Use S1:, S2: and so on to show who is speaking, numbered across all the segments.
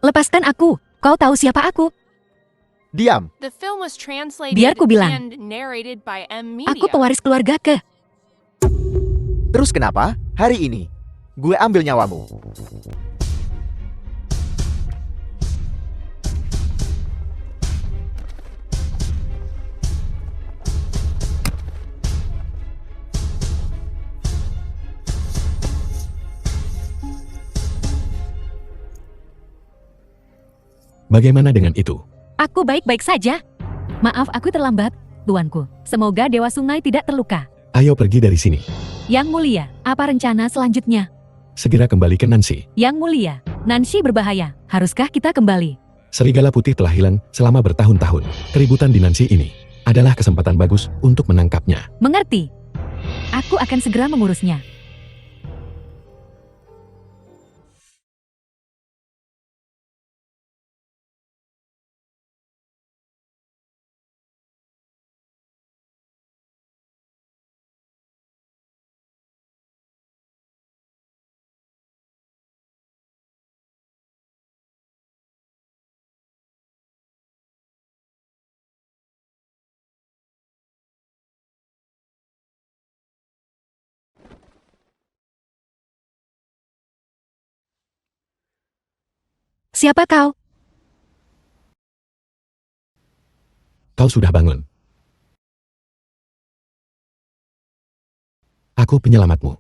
S1: Lepaskan aku. Kau tahu siapa aku?
S2: Diam.
S1: Biar ku bilang. Aku pewaris keluarga Ke.
S2: Terus kenapa? Hari ini, gue ambil nyawamu.
S3: Bagaimana dengan itu?
S1: Aku baik-baik saja. Maaf aku terlambat, tuanku. Semoga Dewa Sungai tidak terluka.
S3: Ayo pergi dari sini.
S1: Yang mulia, apa rencana selanjutnya?
S3: Segera kembali ke Nancy.
S1: Yang mulia, Nancy berbahaya. Haruskah kita kembali?
S3: Serigala putih telah hilang selama bertahun-tahun. Keributan di Nancy ini adalah kesempatan bagus untuk menangkapnya.
S1: Mengerti? Aku akan segera mengurusnya. Siapa kau?
S3: Kau sudah bangun. Aku penyelamatmu.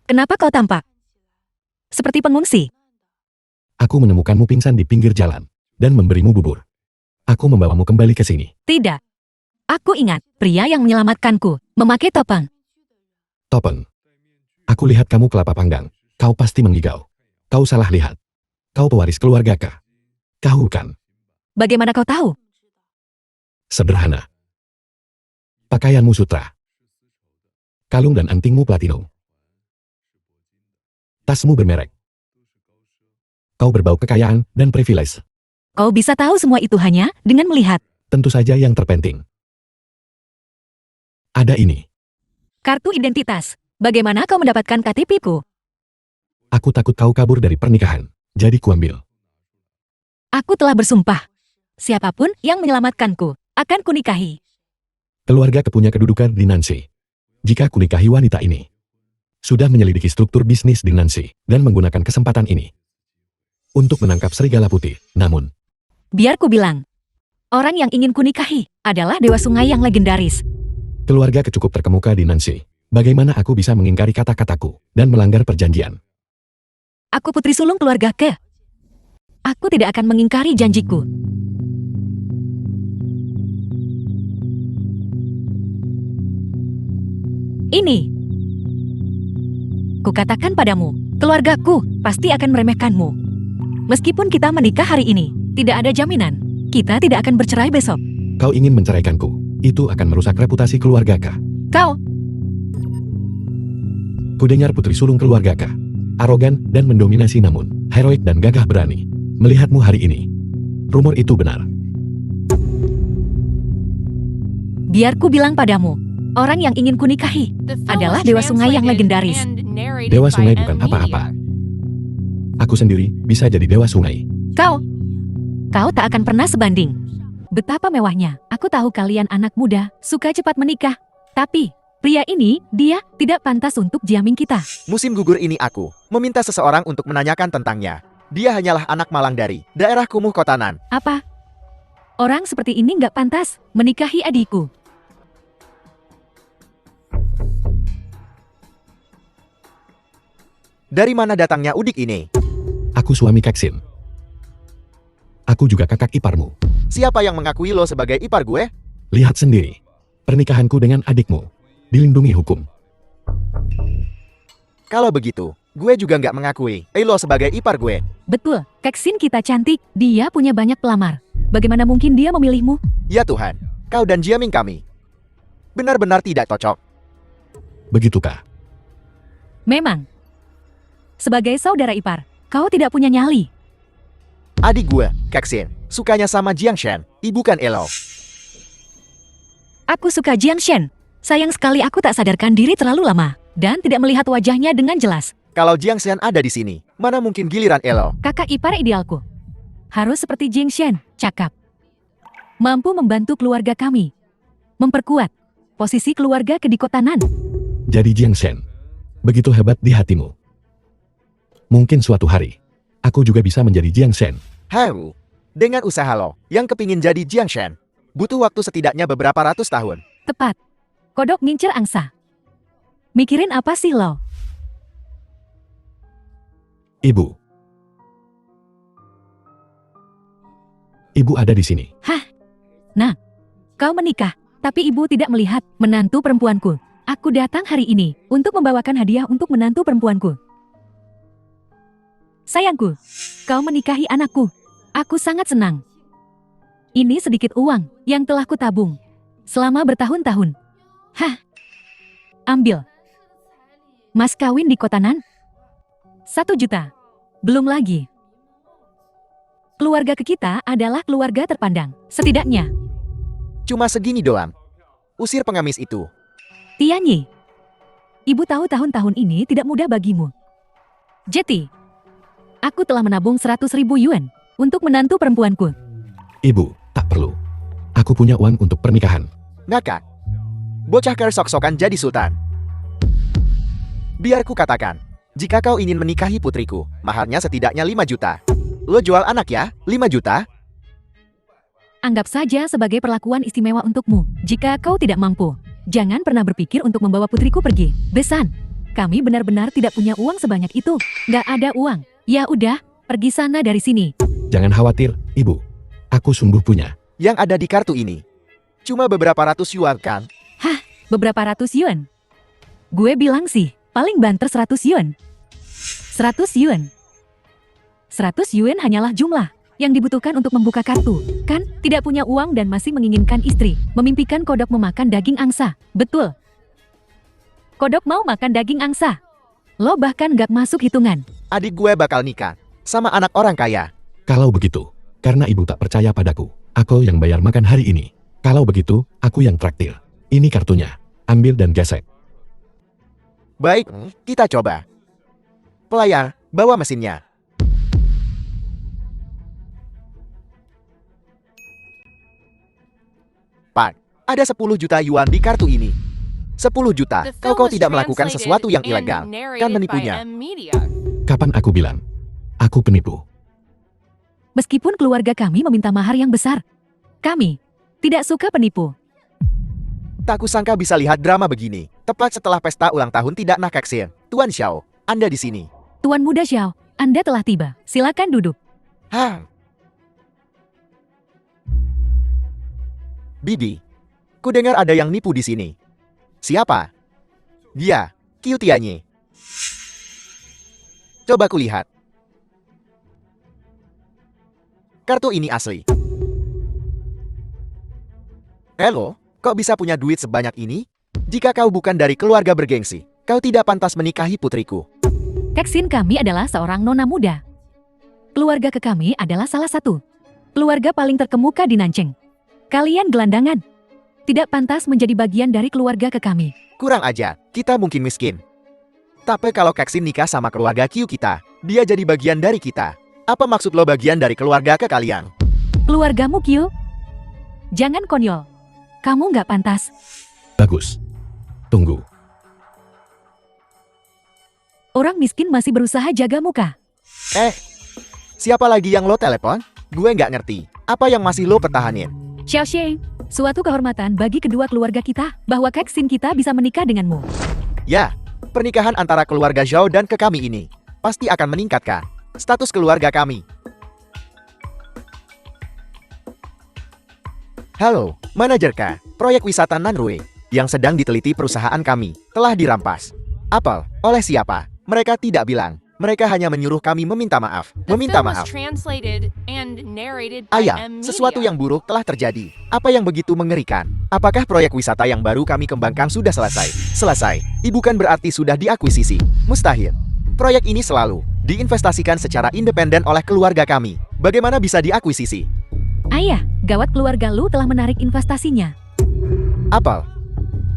S1: Kenapa kau tampak seperti pengungsi?
S3: Aku menemukanmu pingsan di pinggir jalan dan memberimu bubur. Aku membawamu kembali ke sini.
S1: Tidak. Aku ingat, pria yang menyelamatkanku, memakai topeng.
S3: Topeng. Aku lihat kamu kelapa panggang. Kau pasti mengigau. Kau salah lihat. Kau pewaris keluarga Ka. Kau bukan.
S1: Bagaimana kau tahu?
S3: Sederhana. Pakaianmu sutra. Kalung dan antingmu platinum. Tasmu bermerek. Kau berbau kekayaan dan privilege.
S1: Kau bisa tahu semua itu hanya dengan melihat.
S3: Tentu saja yang terpenting. Ada ini.
S1: Kartu identitas. Bagaimana kau mendapatkan KTP-ku?
S3: Aku takut kau kabur dari pernikahan. Jadi kuambil.
S1: Aku telah bersumpah. Siapapun yang menyelamatkanku, akan kunikahi.
S3: Keluarga kepunya kedudukan di Nancy. Jika kunikahi wanita ini. Sudah menyelidiki struktur bisnis di Nancy, dan menggunakan kesempatan ini. Untuk menangkap serigala putih, namun.
S1: Biar ku bilang. Orang yang ingin kunikahi, adalah Dewa Sungai yang legendaris.
S3: Keluarga kecukup terkemuka di Nancy. Bagaimana aku bisa mengingkari kata-kataku, dan melanggar perjanjian?
S1: Aku putri sulung keluarga Ke. Aku tidak akan mengingkari janjiku. Ini. Kukatakan padamu, keluargaku pasti akan meremehkanmu. Meskipun kita menikah hari ini, tidak ada jaminan. Kita tidak akan bercerai besok.
S3: Kau ingin menceraikanku. Itu akan merusak reputasi keluarga Ka.
S1: Kau.
S3: Kudengar putri sulung keluarga Ka. Arogan dan mendominasi namun, heroik dan gagah berani. Melihatmu hari ini. Rumor itu benar.
S1: Biar ku bilang padamu, orang yang ingin kunikahi adalah Dewa Sungai yang legendaris.
S3: Dewa Sungai bukan apa-apa. Aku sendiri bisa jadi Dewa Sungai.
S1: Kau tak akan pernah sebanding. Betapa mewahnya, aku tahu kalian anak muda, suka cepat menikah. Tapi, pria ini, dia tidak pantas untuk jamin kita.
S2: Musim gugur ini aku meminta seseorang untuk menanyakan tentangnya. Dia hanyalah anak malang dari daerah kumuh Kotanan.
S1: Apa? Orang seperti ini nggak pantas menikahi adikku.
S2: Dari mana datangnya udik ini?
S3: Aku suami Keksin. Aku juga kakak iparmu.
S2: Siapa yang mengakui lo sebagai ipar gue?
S3: Lihat sendiri. Pernikahanku dengan adikmu. Dilindungi hukum.
S2: Kalau begitu, gue juga nggak mengakui lo sebagai ipar gue.
S1: Betul, Keksin kita cantik. Dia punya banyak pelamar. Bagaimana mungkin dia memilihmu?
S2: Ya Tuhan, kau dan Jiaming kami benar-benar tidak cocok.
S3: Begitukah?
S1: Memang. Sebagai saudara ipar, kau tidak punya nyali.
S2: Adik gue, Keksin, sukanya sama Jiang Shen, bukan Elo.
S1: Aku suka Jiang Shen. Sayang sekali aku tak sadarkan diri terlalu lama, dan tidak melihat wajahnya dengan jelas.
S2: Kalau Jiang Shen ada di sini, mana mungkin giliran Elo?
S1: Kakak ipar idealku. Harus seperti Jing Shen, cakap. Mampu membantu keluarga kami. Memperkuat posisi keluarga kedikotanan.
S3: Jadi Jiang Shen, begitu hebat di hatimu. Mungkin suatu hari, aku juga bisa menjadi Jiang Shen.
S2: Haru, dengan usaha lo yang kepingin jadi Jiang Shen, butuh waktu setidaknya beberapa ratus tahun.
S1: Tepat. Kodok ngincer angsa. Mikirin apa sih lo?
S3: Ibu. Ibu ada di sini.
S1: Kau menikah, tapi ibu tidak melihat menantu perempuanku. Aku datang hari ini untuk membawakan hadiah untuk menantu perempuanku. Sayangku, kau menikahi anakku. Aku sangat senang. Ini sedikit uang yang telah kutabung selama bertahun-tahun. Ambil. Mas kawin di Kotanan? 1 juta. Belum lagi. Keluarga kita adalah keluarga terpandang. Setidaknya,
S2: Cuma segini doang. Usir pengemis itu.
S1: Tianyi. Ibu tahu tahun-tahun ini tidak mudah bagimu. Jeti, aku telah menabung 100.000 yuan untuk menantu perempuanku.
S3: Ibu, tak perlu. Aku punya uang untuk pernikahan.
S2: Ngakak. Bocah sok-sokan jadi sultan. Biar ku katakan, jika kau ingin menikahi putriku, maharnya setidaknya 5 juta. Lo jual anak ya, 5 juta?
S1: Anggap saja sebagai perlakuan istimewa untukmu. Jika kau tidak mampu, jangan pernah berpikir untuk membawa putriku pergi. Besan, kami benar-benar tidak punya uang sebanyak itu. Nggak ada uang. Ya udah, pergi sana dari sini.
S3: Jangan khawatir, Ibu. Aku sungguh punya.
S2: Yang ada di kartu ini. Cuma beberapa ratus yuan kan?
S1: Beberapa ratus yuan. Gue bilang sih, paling banter 100 yuan. 100 yuan. 100 yuan hanyalah jumlah yang dibutuhkan untuk membuka kartu. Kan, tidak punya uang dan masih menginginkan istri. Memimpikan kodok memakan daging angsa. Betul. Kodok mau makan daging angsa. Lo bahkan gak masuk hitungan.
S2: Adik gue bakal nikah sama anak orang kaya.
S3: Kalau begitu, karena Ibu tak percaya padaku, aku yang bayar makan hari ini. Kalau begitu, aku yang traktir. Ini kartunya. Ambil dan gesek.
S2: Baik, kita coba. Pelayar, bawa mesinnya. Pak, ada 10 juta yuan di kartu ini. 10 juta, kau tidak melakukan sesuatu yang ilegal. Kan menipunya.
S3: Kapan aku bilang? Aku penipu.
S1: Meskipun keluarga kami meminta mahar yang besar, kami tidak suka penipu.
S2: Tak kusangka bisa lihat drama begini. Tepat setelah pesta ulang tahun tidak nakaksin. Tuan Xiao, Anda di sini.
S1: Tuan Muda Xiao, Anda telah tiba. Silakan duduk.
S2: Bibi, ku dengar ada yang nipu di sini. Siapa? Dia, Qiu Tianyi. Coba ku lihat. Kartu ini asli. Halo, kok bisa punya duit sebanyak ini? Jika kau bukan dari keluarga bergengsi, kau tidak pantas menikahi putriku.
S1: Keksin kami adalah seorang nona muda. Keluarga ke kami adalah salah satu keluarga paling terkemuka di Nanjing. Kalian gelandangan. Tidak pantas menjadi bagian dari keluarga ke kami.
S2: Kurang ajar, kita mungkin miskin. Tapi kalau Keksin nikah sama keluarga Qiu kita, dia jadi bagian dari kita. Apa maksud lo bagian dari keluarga ke kalian?
S1: Keluargamu, Qiu? Jangan konyol. Kamu nggak pantas.
S3: Bagus. Tunggu.
S1: Orang miskin masih berusaha jaga muka.
S2: Siapa lagi yang lo telepon? Gue nggak ngerti. Apa yang masih lo pertahanin?
S1: Xiao Xie, suatu kehormatan bagi kedua keluarga kita bahwa Keksin kita bisa menikah denganmu.
S2: Ya, pernikahan antara keluarga Zhao dan ke kami ini pasti akan meningkatkan status keluarga kami. Halo, manajer K, proyek wisata Nanrui yang sedang diteliti perusahaan kami telah dirampas. Apel, oleh siapa? Mereka tidak bilang. Mereka hanya menyuruh kami meminta maaf. Meminta maaf. Ayah, sesuatu yang buruk telah terjadi. Apa yang begitu mengerikan? Apakah proyek wisata yang baru kami kembangkan sudah selesai? Selesai. Bukan berarti sudah diakuisisi. Mustahil. Proyek ini selalu diinvestasikan secara independen oleh keluarga kami. Bagaimana bisa diakuisisi?
S1: Ayah, gawat keluarga lu telah menarik investasinya.
S2: Apel,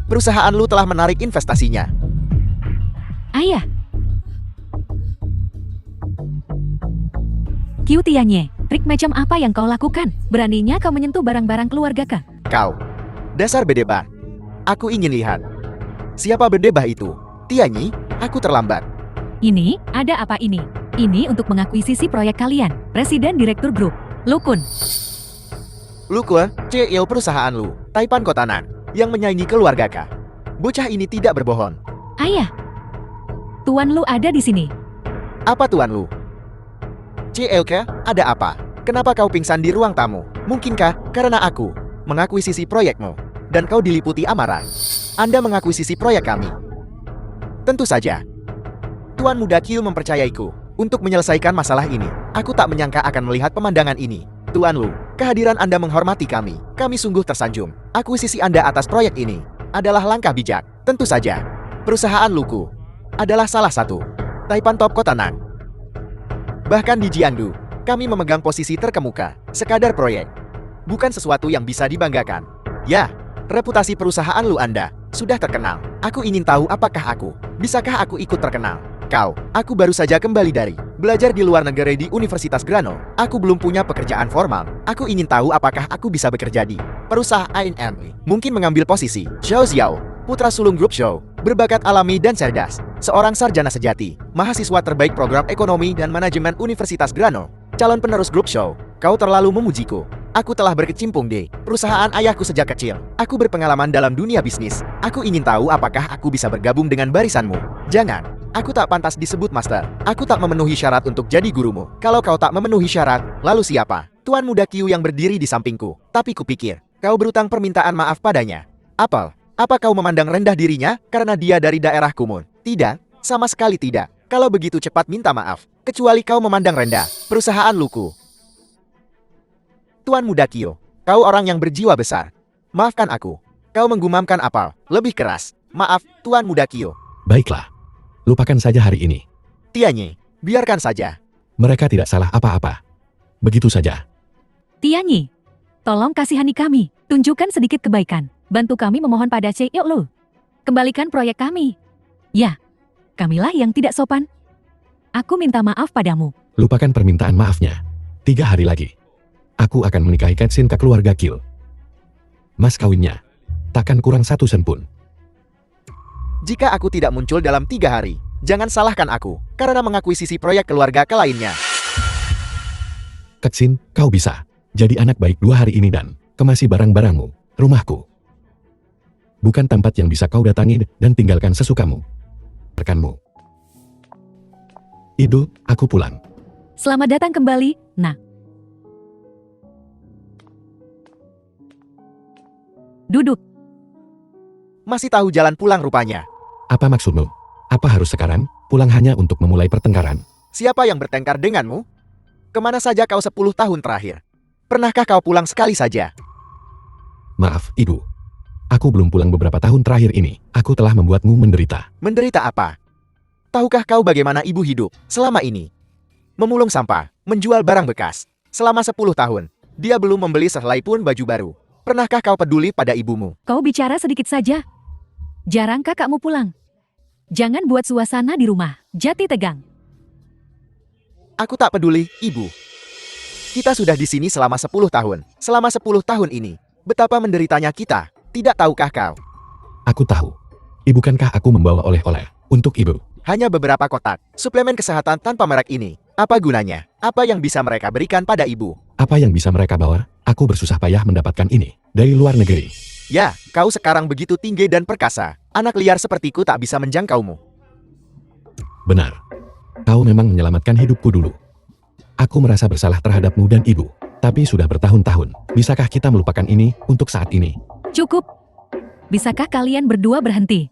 S2: perusahaan lu telah menarik investasinya.
S1: Ayah, Qiu Tianye, trik macam apa yang kau lakukan? Beraninya kau menyentuh barang-barang keluarga kah?
S2: Kau. Dasar berdebah. Aku ingin lihat. Siapa berdebah itu? Tianyi, aku terlambat.
S1: Ini, ada apa ini? Ini untuk mengakuisisi proyek kalian. Presiden Direktur Grup, Lu Kun.
S2: Lukue, CEO perusahaan Lu, Taipan Kotanan, yang menyaingi keluarga kah? Bocah ini tidak berbohong.
S1: Ayah, Tuan Lu ada di sini.
S2: Apa Tuan Lu? CLK, ada apa? Kenapa kau pingsan di ruang tamu? Mungkinkah karena aku mengakuisisi proyekmu dan kau diliputi amarah? Anda mengakuisisi proyek kami. Tentu saja. Tuan Muda Qiu mempercayaiku untuk menyelesaikan masalah ini. Aku tak menyangka akan melihat pemandangan ini. Tuan Lu, kehadiran Anda menghormati kami. Kami sungguh tersanjung. Akuisisi Anda atas proyek ini adalah langkah bijak. Tentu saja. Perusahaan Luku adalah salah satu Taipan Top Kotanan. Bahkan di Jiangdu, kami memegang posisi terkemuka. Sekadar proyek, bukan sesuatu yang bisa dibanggakan. Ya, reputasi perusahaan Lu Anda sudah terkenal. Aku ingin tahu bisakah aku ikut terkenal? Aku baru saja kembali dari belajar di luar negeri di Universitas Grano. Aku belum punya pekerjaan formal. Aku ingin tahu apakah aku bisa bekerja di perusahaan ini. Mungkin mengambil posisi Xiao Xiao, putra sulung grup Show, berbakat alami dan cerdas. Seorang sarjana sejati, mahasiswa terbaik program ekonomi dan manajemen Universitas Grano, calon penerus grup Show. Kau terlalu memujiku. Aku telah berkecimpung di perusahaan ayahku sejak kecil. Aku berpengalaman dalam dunia bisnis. Aku ingin tahu apakah aku bisa bergabung dengan barisanmu. Jangan. Aku tak pantas disebut master. Aku tak memenuhi syarat untuk jadi gurumu. Kalau kau tak memenuhi syarat, lalu siapa? Tuan Muda Qiu yang berdiri di sampingku. Tapi kupikir, kau berutang permintaan maaf padanya. Apa kau memandang rendah dirinya karena dia dari daerah Kumun? Tidak, sama sekali tidak. Kalau begitu cepat minta maaf. Kecuali kau memandang rendah perusahaan Luku. Tuan Muda Qiu, kau orang yang berjiwa besar. Maafkan aku. Kau menggumamkan apal. Lebih keras. Maaf, Tuan Muda Qiu.
S3: Baiklah. Lupakan saja hari ini.
S2: Tianyi, biarkan saja.
S3: Mereka tidak salah apa-apa. Begitu saja.
S1: Tianyi, tolong kasihani kami. Tunjukkan sedikit kebaikan. Bantu kami memohon pada CEO Lu. Kembalikan proyek kami. Ya, kamilah yang tidak sopan. Aku minta maaf padamu.
S3: Lupakan permintaan maafnya. 3 hari lagi. Aku akan menikahi Kenshin ke keluarga Qiu. Mas kawinnya takkan kurang 1 sen pun.
S2: Jika aku tidak muncul dalam 3 hari, jangan salahkan aku karena mengakuisisi proyek keluarga ke lainnya.
S3: Kenshin, kau bisa jadi anak baik 2 hari ini dan kemasi barang-barangmu, rumahku. Bukan tempat yang bisa kau datangi dan tinggalkan sesukamu. Rekanmu. Itu, aku pulang.
S1: Selamat datang kembali, nak. Duduk.
S2: Masih tahu jalan pulang rupanya.
S3: Apa maksudmu? Apa harus sekarang pulang hanya untuk memulai pertengkaran?
S2: Siapa yang bertengkar denganmu? Kemana saja kau 10 tahun terakhir? Pernahkah kau pulang sekali saja?
S3: Maaf, Ibu. Aku belum pulang beberapa tahun terakhir ini. Aku telah membuatmu menderita.
S2: Menderita apa? Tahukah kau bagaimana ibu hidup selama ini? Memulung sampah, menjual barang bekas. Selama 10 tahun, dia belum membeli sehelai pun baju baru. Pernahkah kau peduli pada ibumu?
S1: Kau bicara sedikit saja. Jarangkah kamu pulang? Jangan buat suasana di rumah jadi tegang.
S2: Aku tak peduli, Ibu. Kita sudah di sini selama 10 tahun. Selama 10 tahun ini, betapa menderitanya kita. Tidak tahukah kau?
S3: Aku tahu. Bukankah aku membawa oleh-oleh untuk Ibu?
S2: Hanya beberapa kotak suplemen kesehatan tanpa merek ini. Apa gunanya? Apa yang bisa mereka berikan pada Ibu?
S3: Apa yang bisa mereka bawa? Aku bersusah payah mendapatkan ini dari luar negeri.
S2: Ya, kau sekarang begitu tinggi dan perkasa. Anak liar sepertiku tak bisa menjangkaumu.
S3: Benar. Kau memang menyelamatkan hidupku dulu. Aku merasa bersalah terhadapmu dan Ibu. Tapi sudah bertahun-tahun. Bisakah kita melupakan ini untuk saat ini?
S1: Cukup. Bisakah kalian berdua berhenti?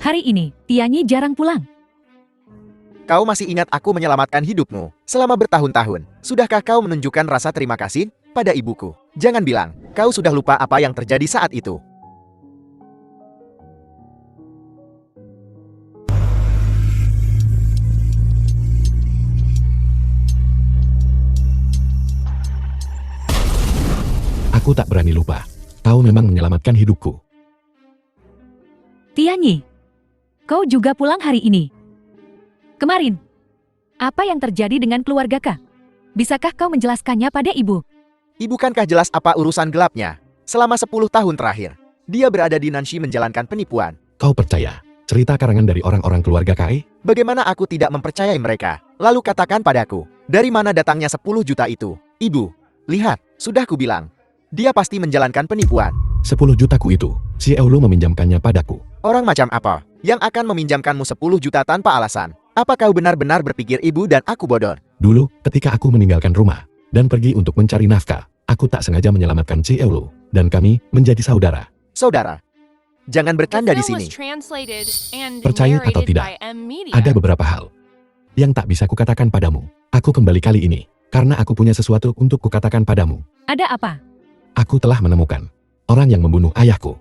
S1: Hari ini, Tianyi jarang pulang.
S2: Kau masih ingat aku menyelamatkan hidupmu selama bertahun-tahun. Sudahkah kau menunjukkan rasa terima kasih pada ibuku? Jangan bilang, kau sudah lupa apa yang terjadi saat itu.
S3: Aku tak berani lupa. Kau memang menyelamatkan hidupku.
S1: Tianyi, kau juga pulang hari ini. Kemarin, apa yang terjadi dengan keluarga kah? Bisakah kau menjelaskannya pada ibu?
S2: Ibu kankah jelas apa urusan gelapnya? Selama 10 tahun terakhir, dia berada di Nancy menjalankan penipuan.
S3: Kau percaya cerita karangan dari orang-orang keluarga Kai?
S2: Bagaimana aku tidak mempercayai mereka? Lalu katakan padaku, dari mana datangnya 10 juta itu? Ibu, lihat, sudah kubilang. Dia pasti menjalankan penipuan.
S3: 10 jutaku itu, si Eulu meminjamkannya padaku.
S2: Orang macam apa yang akan meminjamkanmu 10 juta tanpa alasan? Apa kau benar-benar berpikir ibu dan aku bodoh?
S3: Dulu, ketika aku meninggalkan rumah dan pergi untuk mencari nafkah, aku tak sengaja menyelamatkan si Eulu, dan kami menjadi saudara.
S2: Saudara, jangan bercanda di sini.
S3: Percaya atau tidak, ada beberapa hal yang tak bisa kukatakan padamu. Aku kembali kali ini, karena aku punya sesuatu untuk kukatakan padamu.
S1: Ada apa?
S3: Aku telah menemukan orang yang membunuh ayahku.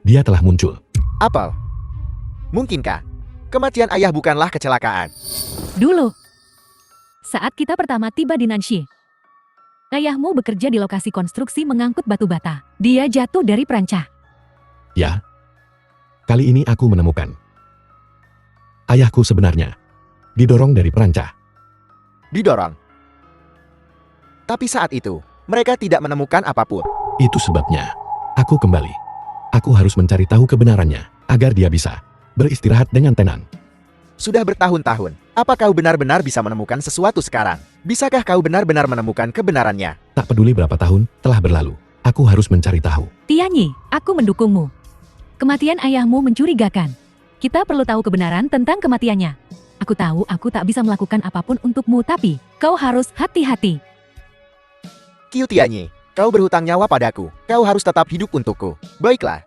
S3: Dia telah muncul.
S2: Apel, mungkinkah kematian ayah bukanlah kecelakaan?
S1: Dulu, saat kita pertama tiba di Nancy, ayahmu bekerja di lokasi konstruksi mengangkut batu bata. Dia jatuh dari perancah.
S3: Ya, kali ini aku menemukan ayahku sebenarnya didorong dari perancah.
S2: Didorong. Tapi saat itu, mereka tidak menemukan apapun.
S3: Itu sebabnya aku kembali. Aku harus mencari tahu kebenarannya agar dia bisa beristirahat dengan tenang.
S2: Sudah bertahun-tahun, apa kau benar-benar bisa menemukan sesuatu sekarang? Bisakah kau benar-benar menemukan kebenarannya?
S3: Tak peduli berapa tahun telah berlalu, aku harus mencari tahu.
S1: Tianyi, aku mendukungmu. Kematian ayahmu mencurigakan. Kita perlu tahu kebenaran tentang kematiannya. Aku tahu aku tak bisa melakukan apapun untukmu, tapi kau harus hati-hati.
S2: Qiu Tianyi, kau berhutang nyawa padaku. Kau harus tetap hidup untukku. Baiklah.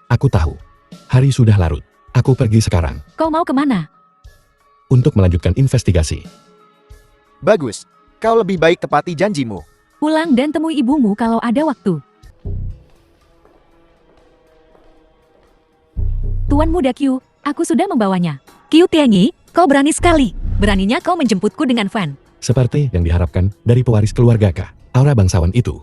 S3: Aku tahu. Hari sudah larut. Aku pergi sekarang
S1: Kau mau kemana?
S3: untuk melanjutkan investigasi.
S2: Bagus. Kau lebih baik tepati janjimu.
S1: Pulang dan temui ibumu kalau ada waktu. Tuan muda Qiu, aku sudah membawanya. Qiu Tianyi, kau berani sekali. Beraninya kau menjemputku dengan van.
S3: Seperti yang diharapkan dari pewaris keluarga Ka, aura bangsawan itu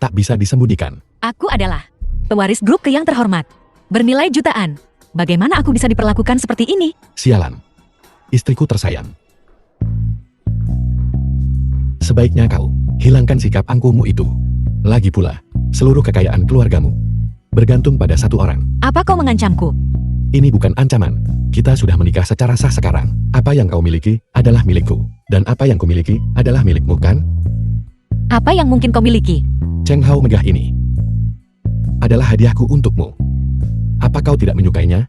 S3: tak bisa disembunyikan.
S1: Aku adalah pewaris grup Ke yang terhormat. Bernilai jutaan. Bagaimana aku bisa diperlakukan seperti ini?
S3: Sialan. Istriku tersayang. Sebaiknya kau hilangkan sikap angkuhmu itu. Lagi pula, seluruh kekayaan keluargamu bergantung pada satu orang.
S1: Apa kau mengancamku?
S3: Ini bukan ancaman. Kita sudah menikah secara sah sekarang. Apa yang kau miliki adalah milikku. Dan apa yang kumiliki adalah milikmu, kan?
S1: Apa yang mungkin kau miliki?
S3: Cheng Hao megah ini adalah hadiahku untukmu. Apa kau tidak menyukainya?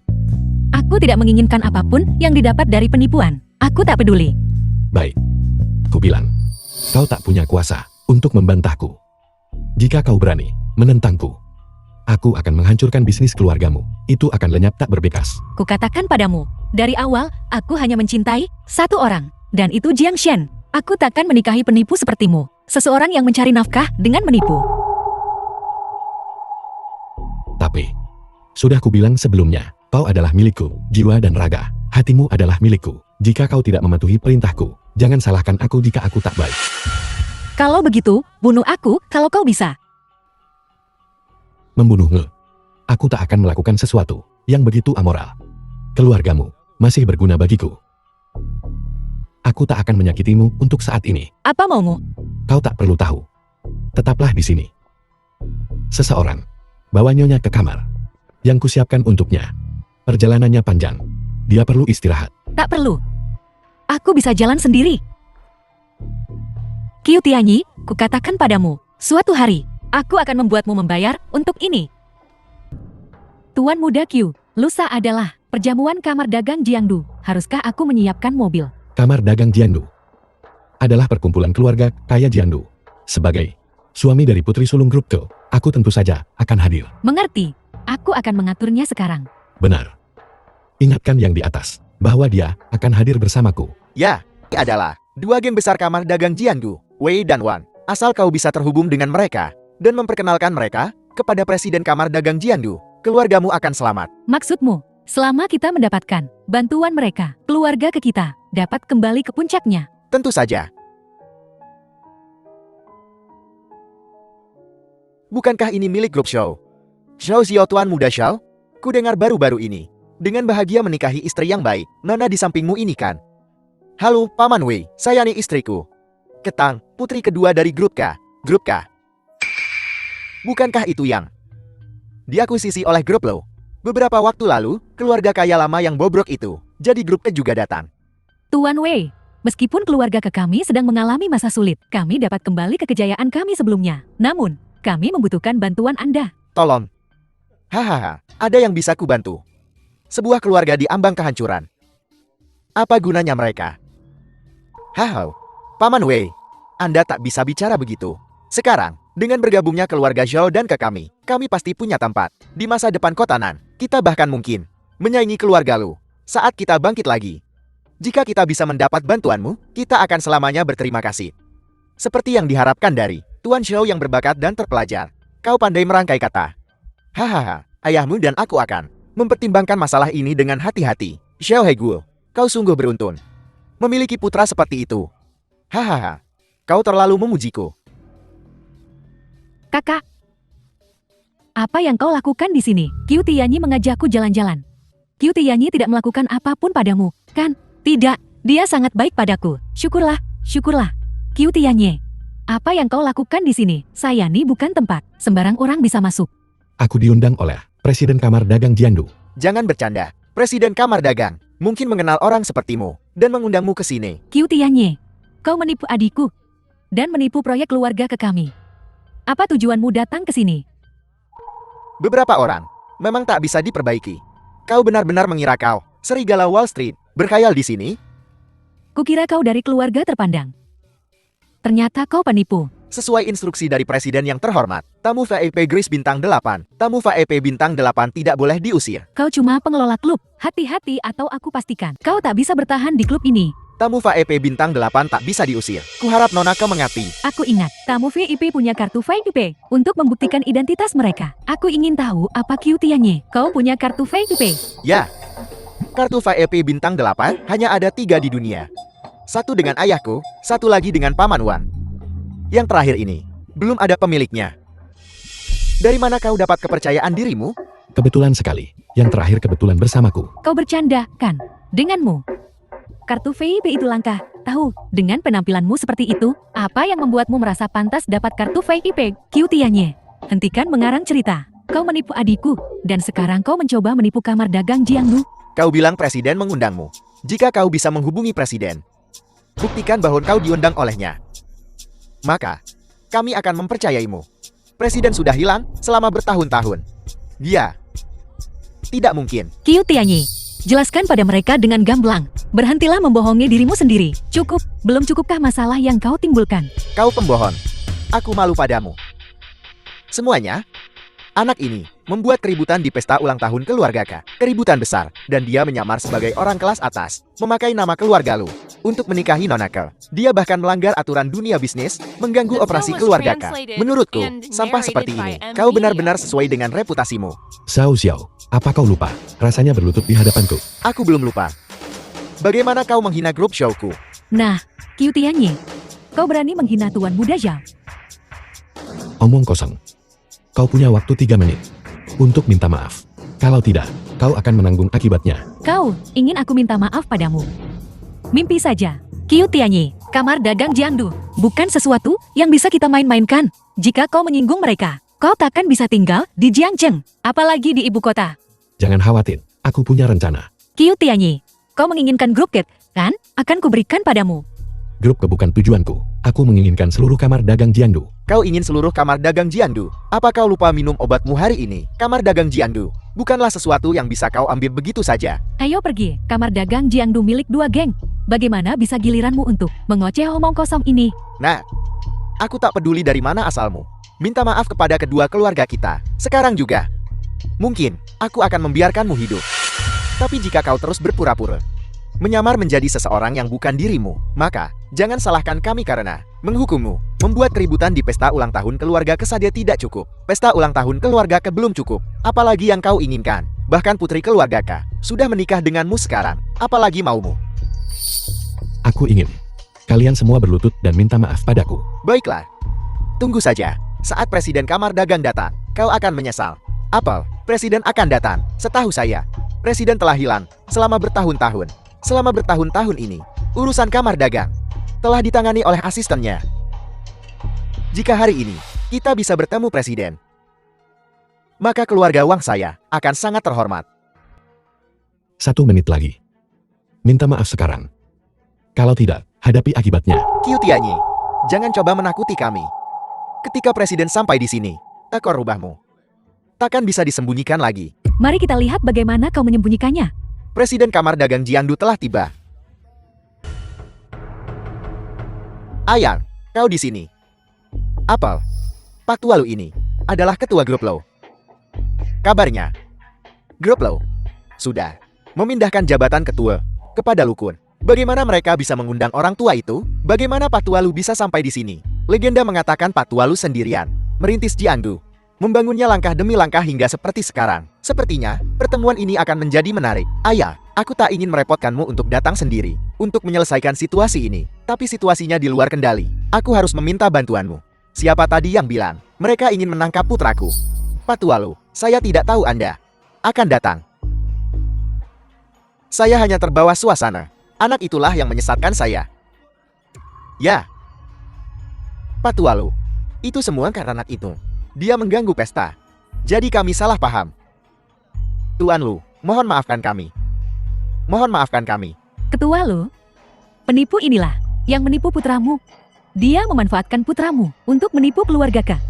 S1: Aku tidak menginginkan apapun yang didapat dari penipuan. Aku tak peduli.
S3: Baik. Ku bilang, kau tak punya kuasa untuk membantahku. Jika kau berani menentangku, aku akan menghancurkan bisnis keluargamu. Itu akan lenyap tak berbekas.
S1: Kukatakan padamu, dari awal, aku hanya mencintai satu orang. Dan itu Jiang Shen. Aku takkan menikahi penipu sepertimu. Seseorang yang mencari nafkah dengan menipu.
S3: Tapi, sudah kubilang sebelumnya, kau adalah milikku, jiwa dan raga. Hatimu adalah milikku. Jika kau tidak mematuhi perintahku, jangan salahkan aku jika aku tak baik.
S1: Kalau begitu, bunuh aku kalau kau bisa.
S3: Membunuhmu. Aku tak akan melakukan sesuatu yang begitu amoral. Keluargamu masih berguna bagiku. Aku tak akan menyakitimu untuk saat ini.
S1: Apa maumu?
S3: Kau tak perlu tahu. Tetaplah di sini. Seseorang bawa nyonya ke kamar yang kusiapkan untuknya. Perjalanannya panjang. Dia perlu istirahat.
S1: Tak perlu. Aku bisa jalan sendiri. Qiu Tianyi, kukatakan padamu, suatu hari, aku akan membuatmu membayar untuk ini. Tuan muda Qiu, lusa adalah perjamuan kamar dagang Jiangdu. Haruskah aku menyiapkan mobil?
S3: Kamar dagang Jiandu adalah perkumpulan keluarga kaya Jiandu. Sebagai suami dari putri sulung grup Ke, aku tentu saja akan hadir.
S1: Mengerti? Aku akan mengaturnya sekarang.
S3: Benar. Ingatkan yang di atas, bahwa dia akan hadir bersamaku.
S2: Ya, ini adalah dua geng besar kamar dagang Jiangdu, Wei dan Wan. Asal kau bisa terhubung dengan mereka dan memperkenalkan mereka kepada Presiden Kamar Dagang Jiandu, keluargamu akan selamat.
S1: Maksudmu, selama kita mendapatkan bantuan mereka, keluarga ke kita dapat kembali ke puncaknya.
S2: Tentu saja. Bukankah ini milik grup Shao? Shao Xiao Tuan Muda Shao? Ku dengar baru-baru ini. Dengan bahagia menikahi istri yang baik, Nona di sampingmu ini kan? Halo, Paman Wei. Saya nih istriku. Ketang, putri kedua dari grup K. Grup K. Bukankah itu yang diakuisisi oleh grup lo? Beberapa waktu lalu, keluarga kaya lama yang bobrok itu, jadi grup K juga datang.
S1: Tuan Wei, meskipun keluarga ke kami sedang mengalami masa sulit, kami dapat kembali ke kejayaan kami sebelumnya. Namun, kami membutuhkan bantuan Anda.
S2: Tolong. Hahaha, ada yang bisa kubantu. Sebuah keluarga di ambang kehancuran. Apa gunanya mereka? Haha, Paman Wei, Anda tak bisa bicara begitu. Sekarang, dengan bergabungnya keluarga Zhao dan ke kami pasti punya tempat. Di masa depan kota Nan, kita bahkan mungkin menyaingi keluarga lu. Saat kita bangkit lagi. Jika kita bisa mendapat bantuanmu, kita akan selamanya berterima kasih. Seperti yang diharapkan dari Tuan Zhao yang berbakat dan terpelajar. Kau pandai merangkai kata. Hahaha, ayahmu dan aku akan mempertimbangkan masalah ini dengan hati-hati. Xiao Heiguo, kau sungguh beruntun. Memiliki putra seperti itu. Hahaha, kau terlalu memujiku.
S1: Kakak, apa yang kau lakukan di sini? Qiu Tianyi mengajakku jalan-jalan. Qiu Tianyi tidak melakukan apapun padamu, kan? Tidak, dia sangat baik padaku. Syukurlah, syukurlah. Qiu Tianyi, apa yang kau lakukan di sini? Saya nih bukan tempat sembarang orang bisa masuk.
S3: Aku diundang oleh Presiden Kamar Dagang Jiangdu.
S2: Jangan bercanda. Presiden Kamar Dagang mungkin mengenal orang sepertimu dan mengundangmu ke sini.
S1: Qiu Tianyi, kau menipu adikku dan menipu proyek keluarga ke kami. Apa tujuanmu datang ke sini?
S2: Beberapa orang memang tak bisa diperbaiki. Kau benar-benar mengira kau serigala Wall Street berkhayal di sini?
S1: Kukira kau dari keluarga terpandang. Ternyata kau penipu.
S2: Sesuai instruksi dari Presiden yang terhormat, tamu VIP Grace Bintang 8, tamu VIP Bintang 8 tidak boleh diusir.
S1: Kau cuma pengelola klub. Hati-hati atau aku pastikan kau tak bisa bertahan di klub ini.
S2: Tamu VIP Bintang 8 tak bisa diusir. Kuharap Nona kau mengerti.
S1: Aku ingat, tamu VIP punya kartu VIP untuk membuktikan identitas mereka. Aku ingin tahu apa Qiu Tianyi. Kau punya kartu VIP?
S2: Ya, kartu VIP Bintang 8 hanya ada 3 di dunia. Satu dengan ayahku, satu lagi dengan Paman Wan. Yang terakhir ini, belum ada pemiliknya. Dari mana kau dapat kepercayaan dirimu?
S3: Kebetulan sekali. Yang terakhir kebetulan bersamaku.
S1: Kau bercanda, kan? Denganmu. Kartu VIP itu langka. Tahu, dengan penampilanmu seperti itu, apa yang membuatmu merasa pantas dapat kartu VIP? Qiu Tianyi, hentikan mengarang cerita. Kau menipu adikku, dan sekarang kau mencoba menipu Kamar Dagang Jiangdu.
S2: Kau bilang Presiden mengundangmu. Jika kau bisa menghubungi Presiden, buktikan bahwa kau diundang olehnya. Maka, kami akan mempercayaimu. Presiden sudah hilang selama bertahun-tahun. Dia tidak mungkin.
S1: Qiu Tianyi, jelaskan pada mereka dengan gamblang. Berhentilah membohongi dirimu sendiri. Cukup, belum cukupkah masalah yang kau timbulkan?
S2: Kau pembohong. Aku malu padamu. Semuanya, anak ini membuat keributan di pesta ulang tahun keluarga K. Keributan besar, dan dia menyamar sebagai orang kelas atas, memakai nama keluarga lu untuk menikahi Nona Ke. Dia bahkan melanggar aturan dunia bisnis, mengganggu operasi keluarga K. Menurutku, sampah seperti ini, kau benar-benar sesuai dengan reputasimu.
S3: Xiao Xiao, apa kau lupa? Rasanya berlutut di hadapanku.
S2: Aku belum lupa. Bagaimana kau menghina grup showku?
S1: Nah, Qiu Tianyi, kau berani menghina Tuan Muda Zhao.
S3: Omong kosong. Kau punya waktu 3 menit untuk minta maaf. Kalau tidak, kau akan menanggung akibatnya.
S1: Kau ingin aku minta maaf padamu? Mimpi saja. Qiu Tianyi, Kamar Dagang Jiangdu, bukan sesuatu yang bisa kita main-mainkan. Jika kau menyinggung mereka, kau takkan bisa tinggal di Jiangzheng, apalagi di ibu kota.
S3: Jangan khawatir, aku punya rencana.
S1: Qiu Tianyi, kau menginginkan grup Ket, kan? Akan kuberikan padamu.
S3: Grup Ke bukan tujuanku. Aku menginginkan seluruh Kamar Dagang Jiangdu.
S2: Kau ingin seluruh Kamar Dagang Jiangdu? Apa kau lupa minum obatmu hari ini? Kamar Dagang Jiangdu bukanlah sesuatu yang bisa kau ambil begitu saja.
S1: Ayo pergi, Kamar Dagang Jiangdu milik 2 geng. Bagaimana bisa giliranmu untuk mengoceh omong kosong ini?
S2: Nah, aku tak peduli dari mana asalmu. Minta maaf kepada kedua keluarga kita. Sekarang juga. Mungkin, aku akan membiarkanmu hidup. Tapi jika kau terus berpura-pura menyamar menjadi seseorang yang bukan dirimu, maka jangan salahkan kami karena menghukummu. Membuat keributan di pesta ulang tahun keluarga Ke saja tidak cukup. Pesta ulang tahun keluarga Ke belum cukup. Apalagi yang kau inginkan. Bahkan putri keluarga K sudah menikah denganmu sekarang. Apalagi maumu.
S3: Aku ingin kalian semua berlutut dan minta maaf padaku.
S2: Baiklah. Tunggu saja. Saat Presiden Kamar Dagang datang, kau akan menyesal. Apel, Presiden akan datang. Setahu saya, Presiden telah hilang selama bertahun-tahun. Selama bertahun-tahun ini, Urusan kamar dagang telah ditangani oleh asistennya. Jika hari ini kita bisa bertemu presiden, maka keluarga Wang saya akan sangat terhormat.
S3: 1 menit lagi. Minta maaf sekarang. Kalau tidak, hadapi akibatnya.
S2: Qiu Tianyi, jangan coba menakuti kami. Ketika presiden sampai di sini, ekor rubahmu takkan bisa disembunyikan lagi.
S1: Mari kita lihat bagaimana kau menyembunyikannya.
S2: Presiden kamar dagang Jiangdu telah tiba. Ayang, kau di sini. Apel, Pak Tualu ini adalah ketua grup Lo. Kabarnya, grup Lo sudah memindahkan jabatan ketua kepada Lukun. Bagaimana mereka bisa mengundang orang tua itu? Bagaimana Pak Tualu bisa sampai di sini? Legenda mengatakan Pak Tualu sendirian merintis Jiangdu, membangunnya langkah demi langkah hingga seperti sekarang. Sepertinya, pertemuan ini akan menjadi menarik. Ayah, aku tak ingin merepotkanmu untuk datang sendiri untuk menyelesaikan situasi ini. Tapi situasinya di luar kendali. Aku harus meminta bantuanmu. Siapa tadi yang bilang mereka ingin menangkap putraku? Pak Tualu, saya tidak tahu Anda akan datang. Saya hanya terbawa suasana. Anak itulah yang menyesatkan saya. Ya, Pak Tualu, itu semua karena anak itu. Dia mengganggu pesta. Jadi kami salah paham. Tuan Lu, mohon maafkan kami. Mohon maafkan kami.
S1: Ketua Lu, penipu inilah yang menipu putramu. Dia memanfaatkan putramu untuk menipu keluarga Ka.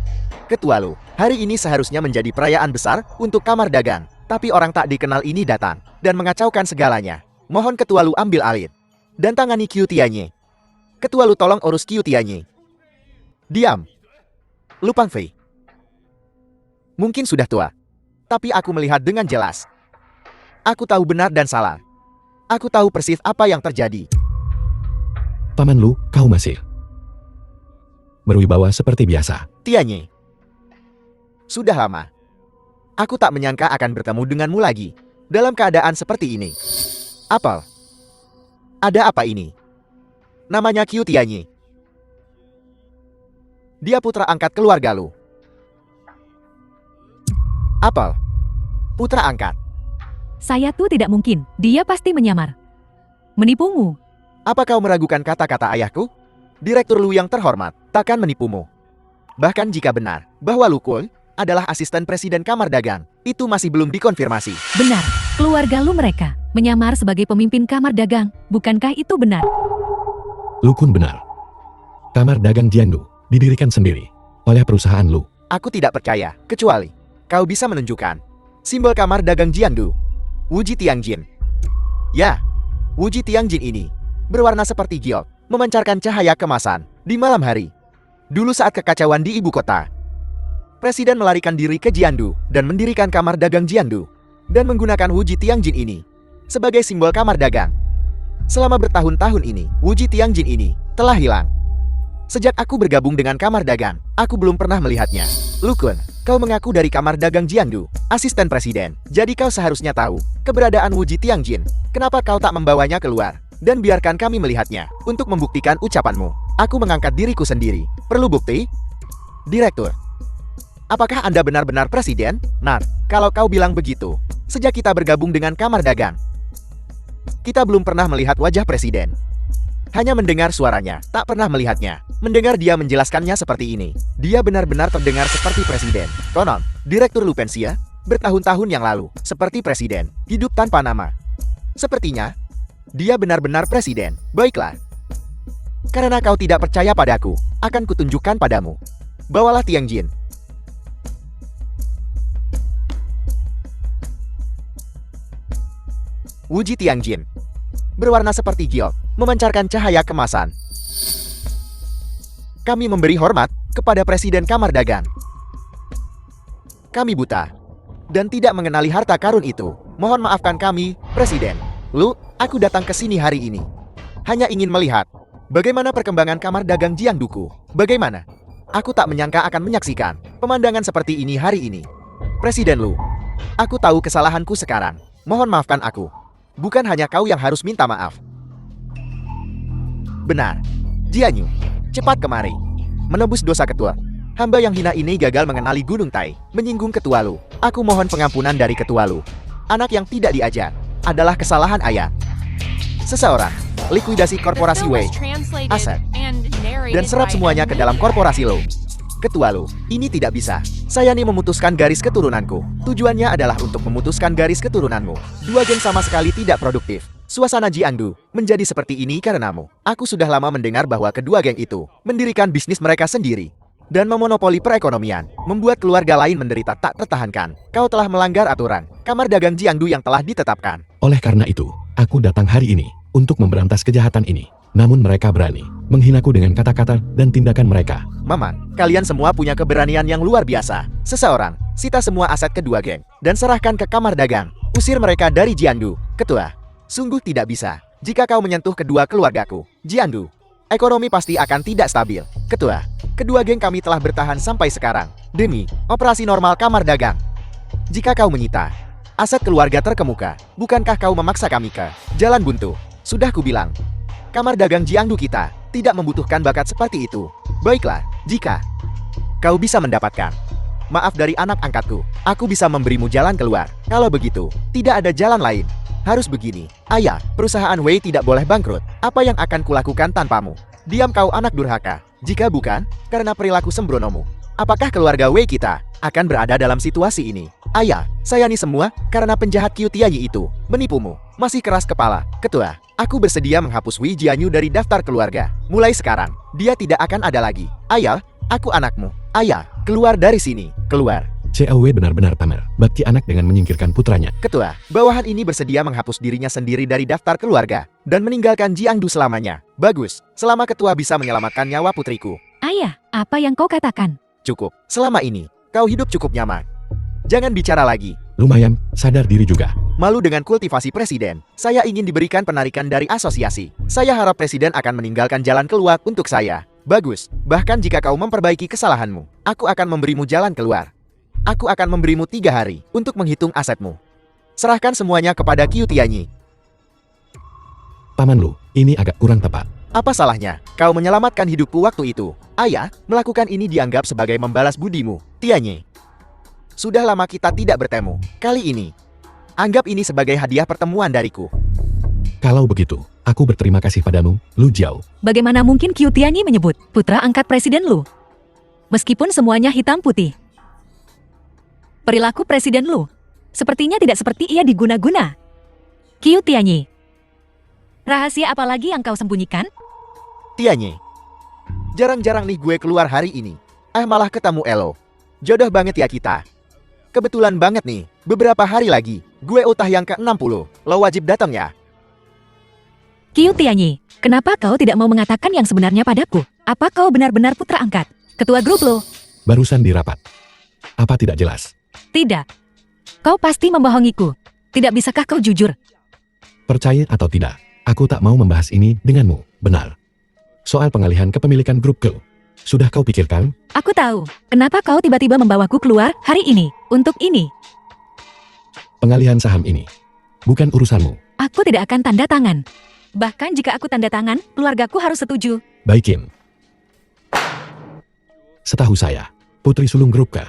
S2: Ketua Lu, hari ini seharusnya menjadi perayaan besar untuk kamar dagang. Tapi orang tak dikenal ini datang dan mengacaukan segalanya. Mohon Ketua Lu ambil alih dan tangani Qiu Tianyi. Ketua Lu tolong urus Qiu Tianyi. Diam. Lu Pangfei. Mungkin sudah tua, tapi aku melihat dengan jelas. Aku tahu benar dan salah. Aku tahu persis apa yang terjadi.
S3: Paman Lu, kau masih berwibawa seperti biasa.
S2: Tianyi. Sudah lama. Aku tak menyangka akan bertemu denganmu lagi dalam keadaan seperti ini. Apel. Ada apa ini? Namanya Qiu Tianyi. Dia putra angkat keluarga Lu. Apel. Putra angkat.
S1: Saya tuh tidak mungkin. Dia pasti menyamar. Menipumu.
S2: Apa kau meragukan kata-kata ayahku? Direktur Lu yang terhormat takkan menipumu. Bahkan jika benar bahwa Lu Kun adalah asisten presiden kamar dagang, itu masih belum dikonfirmasi.
S1: Benar, keluarga Lu mereka menyamar sebagai pemimpin kamar dagang. Bukankah itu benar?
S3: Lukun benar. Kamar dagang Jiangdu didirikan sendiri oleh perusahaan Lu.
S2: Aku tidak percaya, kecuali kau bisa menunjukkan simbol kamar dagang Jiangdu, Wuji Tiangjin. Ya, Wuji Tiangjin ini berwarna seperti giok, memancarkan cahaya kemasan di malam hari. Dulu saat kekacauan di ibu kota, Presiden melarikan diri ke Jiangdu dan mendirikan kamar dagang Jiangdu dan menggunakan Wuji Tiangjin ini sebagai simbol kamar dagang. Selama bertahun-tahun ini, Wuji Tiangjin ini telah hilang. Sejak aku bergabung dengan kamar dagang, aku belum pernah melihatnya. Lukun, kau mengaku dari kamar dagang Jiangdu, asisten presiden. Jadi kau seharusnya tahu keberadaan Wuji Tiangjin. Kenapa kau tak membawanya keluar dan biarkan kami melihatnya untuk membuktikan ucapanmu? Aku mengangkat diriku sendiri. Perlu bukti? Direktur, apakah Anda benar-benar presiden? Nah, kalau kau bilang begitu, sejak kita bergabung dengan kamar dagang, kita belum pernah melihat wajah presiden. Hanya mendengar suaranya, tak pernah melihatnya. Mendengar dia menjelaskannya seperti ini, dia benar-benar terdengar seperti presiden. Konon, Direktur Lu Pensia bertahun-tahun yang lalu seperti presiden, hidup tanpa nama. Sepertinya dia benar-benar presiden. Baiklah, karena kau tidak percaya padaku, akan kutunjukkan padamu. Bawalah Tiangjin. Wuji Tiangjin berwarna seperti giok, memancarkan cahaya kemasan. Kami memberi hormat kepada Presiden Kamar Dagang. Kami buta dan tidak mengenali harta karun itu. Mohon maafkan kami, Presiden. Lu, aku datang ke sini hari ini hanya ingin melihat bagaimana perkembangan kamar dagang Jiangduku. Bagaimana? Aku tak menyangka akan menyaksikan pemandangan seperti ini hari ini. Presiden Lu, aku tahu kesalahanku sekarang. Mohon maafkan aku. Bukan hanya kau yang harus minta maaf. Benar. Jianyu, cepat kemari. Menebus dosa ketua. Hamba yang hina ini gagal mengenali Gunung Tai, menyinggung ketua Lu. Aku mohon pengampunan dari ketua Lu. Anak yang tidak diajar adalah kesalahan ayah. Seseorang likuidasi korporasi Wei, aset, dan serap semuanya ke dalam korporasi Lo. Ketua Lo, ini tidak bisa. Saya nih memutuskan garis keturunanku. Tujuannya adalah untuk memutuskan garis keturunanmu. Dua geng sama sekali tidak produktif. Suasana Jiangdu menjadi seperti ini karenamu. Aku sudah lama mendengar bahwa kedua geng itu mendirikan bisnis mereka sendiri dan memonopoli perekonomian, membuat keluarga lain menderita tak tertahankan. Kau telah melanggar aturan Kamar Dagang Jiangdu yang telah ditetapkan.
S3: Oleh karena itu, aku datang hari ini untuk memberantas kejahatan ini. Namun mereka berani menghinaku dengan kata-kata dan tindakan mereka.
S2: Maman, kalian semua punya keberanian yang luar biasa. Seseorang, sita semua aset kedua geng dan serahkan ke Kamar Dagang. Usir mereka dari Jiangdu. Ketua, sungguh tidak bisa. Jika kau menyentuh kedua keluargaku, Jiangdu, ekonomi pasti akan tidak stabil. Ketua, kedua geng kami telah bertahan sampai sekarang demi operasi normal Kamar Dagang. Jika kau menyita aset keluarga terkemuka, bukankah kau memaksa kami ke jalan buntu? Sudah kubilang, Kamar Dagang Jiangdu kita tidak membutuhkan bakat seperti itu. Baiklah, jika kau bisa mendapatkan maaf dari anak angkatku, aku bisa memberimu jalan keluar. Kalau begitu, tidak ada jalan lain. Harus begini. Ayah, perusahaan Wei tidak boleh bangkrut. Apa yang akan kulakukan tanpamu? Diam kau anak durhaka. Jika bukan, karena perilaku sembronomu, apakah keluarga Wei kita akan berada dalam situasi ini? Ayah, saya nih semua karena penjahat Qiu Tianyi itu menipumu. Masih keras kepala. Ketua, aku bersedia menghapus Wei Jianyu dari daftar keluarga. Mulai sekarang, dia tidak akan ada lagi. Ayah, aku anakmu. Ayah, keluar dari sini. Keluar.
S3: Xiao Wei benar-benar pamer bakti anak dengan menyingkirkan putranya.
S2: Ketua, bawahan ini bersedia menghapus dirinya sendiri dari daftar keluarga dan meninggalkan Jiangdu selamanya. Bagus, selama ketua bisa menyelamatkan nyawa putriku.
S1: Ayah, apa yang kau katakan?
S2: Cukup, selama ini, kau hidup cukup nyaman. Jangan bicara lagi.
S3: Lumayan, sadar diri juga.
S2: Malu dengan kultivasi presiden. Saya ingin diberikan penarikan dari asosiasi. Saya harap presiden akan meninggalkan jalan keluar untuk saya. Bagus, bahkan jika kau memperbaiki kesalahanmu, aku akan memberimu jalan keluar. Aku akan memberimu 3 hari untuk menghitung asetmu. Serahkan semuanya kepada Qiu Tianyi.
S3: Paman Lu, ini agak kurang tepat.
S2: Apa salahnya? Kau menyelamatkan hidupku waktu itu. Ayah, melakukan ini dianggap sebagai membalas budimu, Tianyi. Sudah lama kita tidak bertemu. Kali ini, anggap ini sebagai hadiah pertemuan dariku.
S3: Kalau begitu, aku berterima kasih padamu, Lu Jiao.
S1: Bagaimana mungkin Qiu Tianyi menyebut putra angkat Presiden Lu? Meskipun semuanya hitam putih. Perilaku Presiden Lu sepertinya tidak seperti ia diguna-guna. Qiu Tianyi, rahasia apa lagi yang kau sembunyikan?
S2: Tianyi, jarang-jarang nih gue keluar hari ini. Malah ketemu Elo. Jodoh banget ya kita. Kebetulan banget nih, beberapa hari lagi, gue utah yang ke-60. Lo wajib datang ya.
S1: Qiu Tianyi, kenapa kau tidak mau mengatakan yang sebenarnya padaku? Apa kau benar-benar putra angkat ketua grup Lo?
S3: Barusan di rapat. Apa tidak jelas?
S1: Tidak. Kau pasti membohongiku. Tidak bisakah kau jujur?
S3: Percaya atau tidak, aku tak mau membahas ini denganmu, benar. Soal pengalihan kepemilikan grup Go. Sudah kau pikirkan?
S1: Aku tahu, kenapa kau tiba-tiba membawaku keluar hari ini, untuk ini.
S3: Pengalihan saham ini bukan urusanmu.
S1: Aku tidak akan tanda tangan. Bahkan jika aku tanda tangan, keluargaku harus setuju.
S3: Baikin. Setahu saya, Putri Sulung Grup K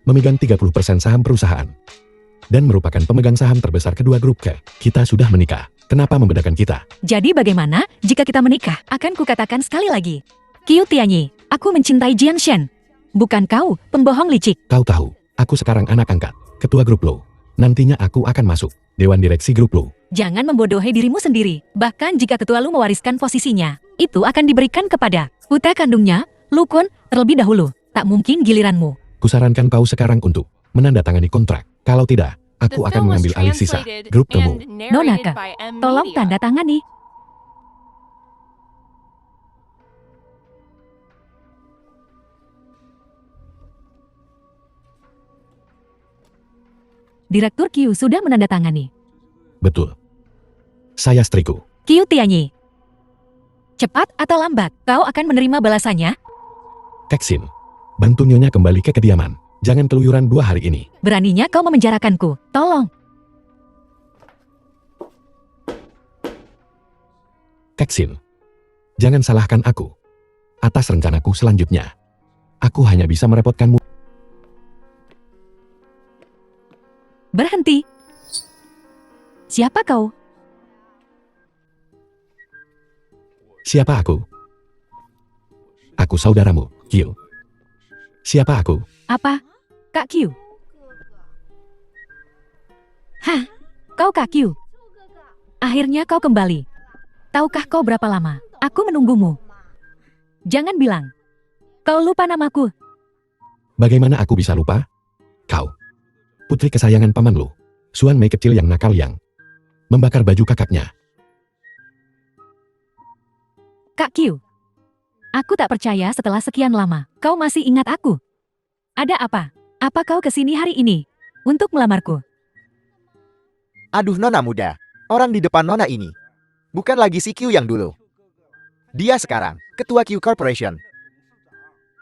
S3: memegang 30% saham perusahaan dan merupakan pemegang saham terbesar kedua grup K. Kita sudah menikah. Kenapa membedakan kita?
S1: Jadi bagaimana jika kita menikah? Akan kukatakan sekali lagi. Qiu Tianyi, aku mencintai Jiang Shen. Bukan kau, pembohong licik.
S3: Kau tahu, aku sekarang anak angkat, ketua grup Lo. Nantinya aku akan masuk Dewan Direksi grup Lo.
S1: Jangan membodohi dirimu sendiri. Bahkan jika ketua Lu mewariskan posisinya, itu akan diberikan kepada putra kandungnya, Lu Kun, terlebih dahulu. Tak mungkin giliranmu.
S3: Kusarankan kau sekarang untuk menandatangani kontrak. Kalau tidak, aku akan mengambil alih sisa grup kamu.
S1: Nonaka, tolong tanda tangani. Direktur Qiu sudah menandatangani.
S3: Betul. Saya setriku.
S1: Qiu Tianyi. Cepat atau lambat, kau akan menerima balasannya.
S3: Keksin, bantu Nyonya kembali ke kediaman. Jangan keluyuran 2 hari ini.
S1: Beraninya kau memenjarakanku. Tolong.
S3: Keksin, jangan salahkan aku atas rencanaku selanjutnya. Aku hanya bisa merepotkanmu.
S1: Berhenti. Siapa kau?
S3: Siapa aku? Aku saudaramu, Q. Siapa aku?
S1: Apa? Kak Q? Hah? Kau Kak Q? Akhirnya kau kembali. Tahukah kau berapa lama aku menunggumu? Jangan bilang. Kau lupa namaku.
S3: Bagaimana aku bisa lupa? Kau. Putri kesayangan paman lu. Suan Mei kecil yang nakal yang membakar baju kakaknya.
S1: Kak Q. Aku tak percaya setelah sekian lama, kau masih ingat aku. Ada apa? Apa kau kesini hari ini? Untuk melamarku?
S2: Aduh Nona muda, orang di depan Nona ini. Bukan lagi si Q yang dulu. Dia sekarang ketua Q Corporation.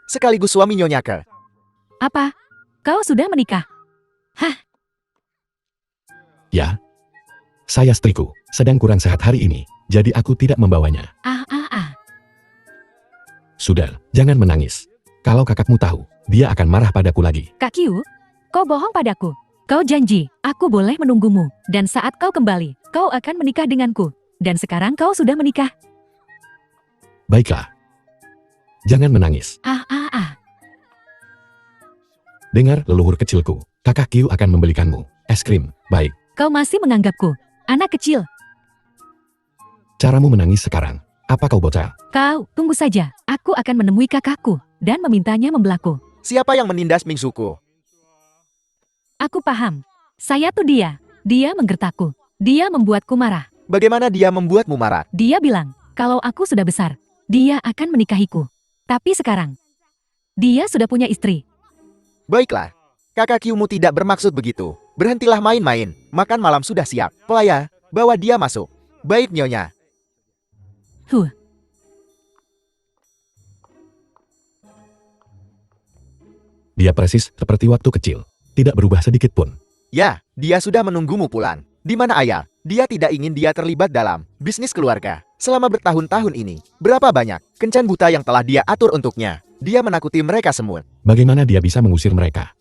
S2: Sekaligus suami Nyonya Ke.
S1: Apa? Kau sudah menikah?
S3: Ya. Saya istriku, sedang kurang sehat hari ini, jadi aku tidak membawanya. Sudah, jangan menangis. Kalau kakakmu tahu, dia akan marah padaku lagi.
S1: Kak Q, kau bohong padaku. Kau janji, aku boleh menunggumu. Dan saat kau kembali, kau akan menikah denganku. Dan sekarang kau sudah menikah.
S3: Baiklah. Jangan menangis. Dengar leluhur kecilku, kakak Q akan membelikanmu es krim. Baik,
S1: Kau masih menganggapku anak kecil.
S3: caramu menangis sekarang. Apa kau bocah?
S1: Kau, tunggu saja. Aku akan menemui kakakku dan memintanya membelaku.
S2: Siapa yang menindas Mingsuku?
S1: Aku paham. Saya tuh dia. Dia menggertakku. Dia membuatku marah.
S2: Bagaimana dia membuatmu marah?
S1: Dia bilang, kalau aku sudah besar, dia akan menikahiku. Tapi sekarang, dia sudah punya istri.
S2: Baiklah, kakak Q-mu tidak bermaksud begitu. Berhentilah main-main, makan malam sudah siap. Pelaya, bawa dia masuk. Baik Nyonya.
S3: Dia persis seperti waktu kecil. Tidak berubah sedikit pun.
S2: Ya, dia sudah menunggumu pulang. Di mana ayah? Dia tidak ingin dia terlibat dalam bisnis keluarga. Selama bertahun-tahun ini, berapa banyak kencan buta yang telah dia atur untuknya. Dia menakuti mereka semua.
S3: Bagaimana dia bisa mengusir mereka?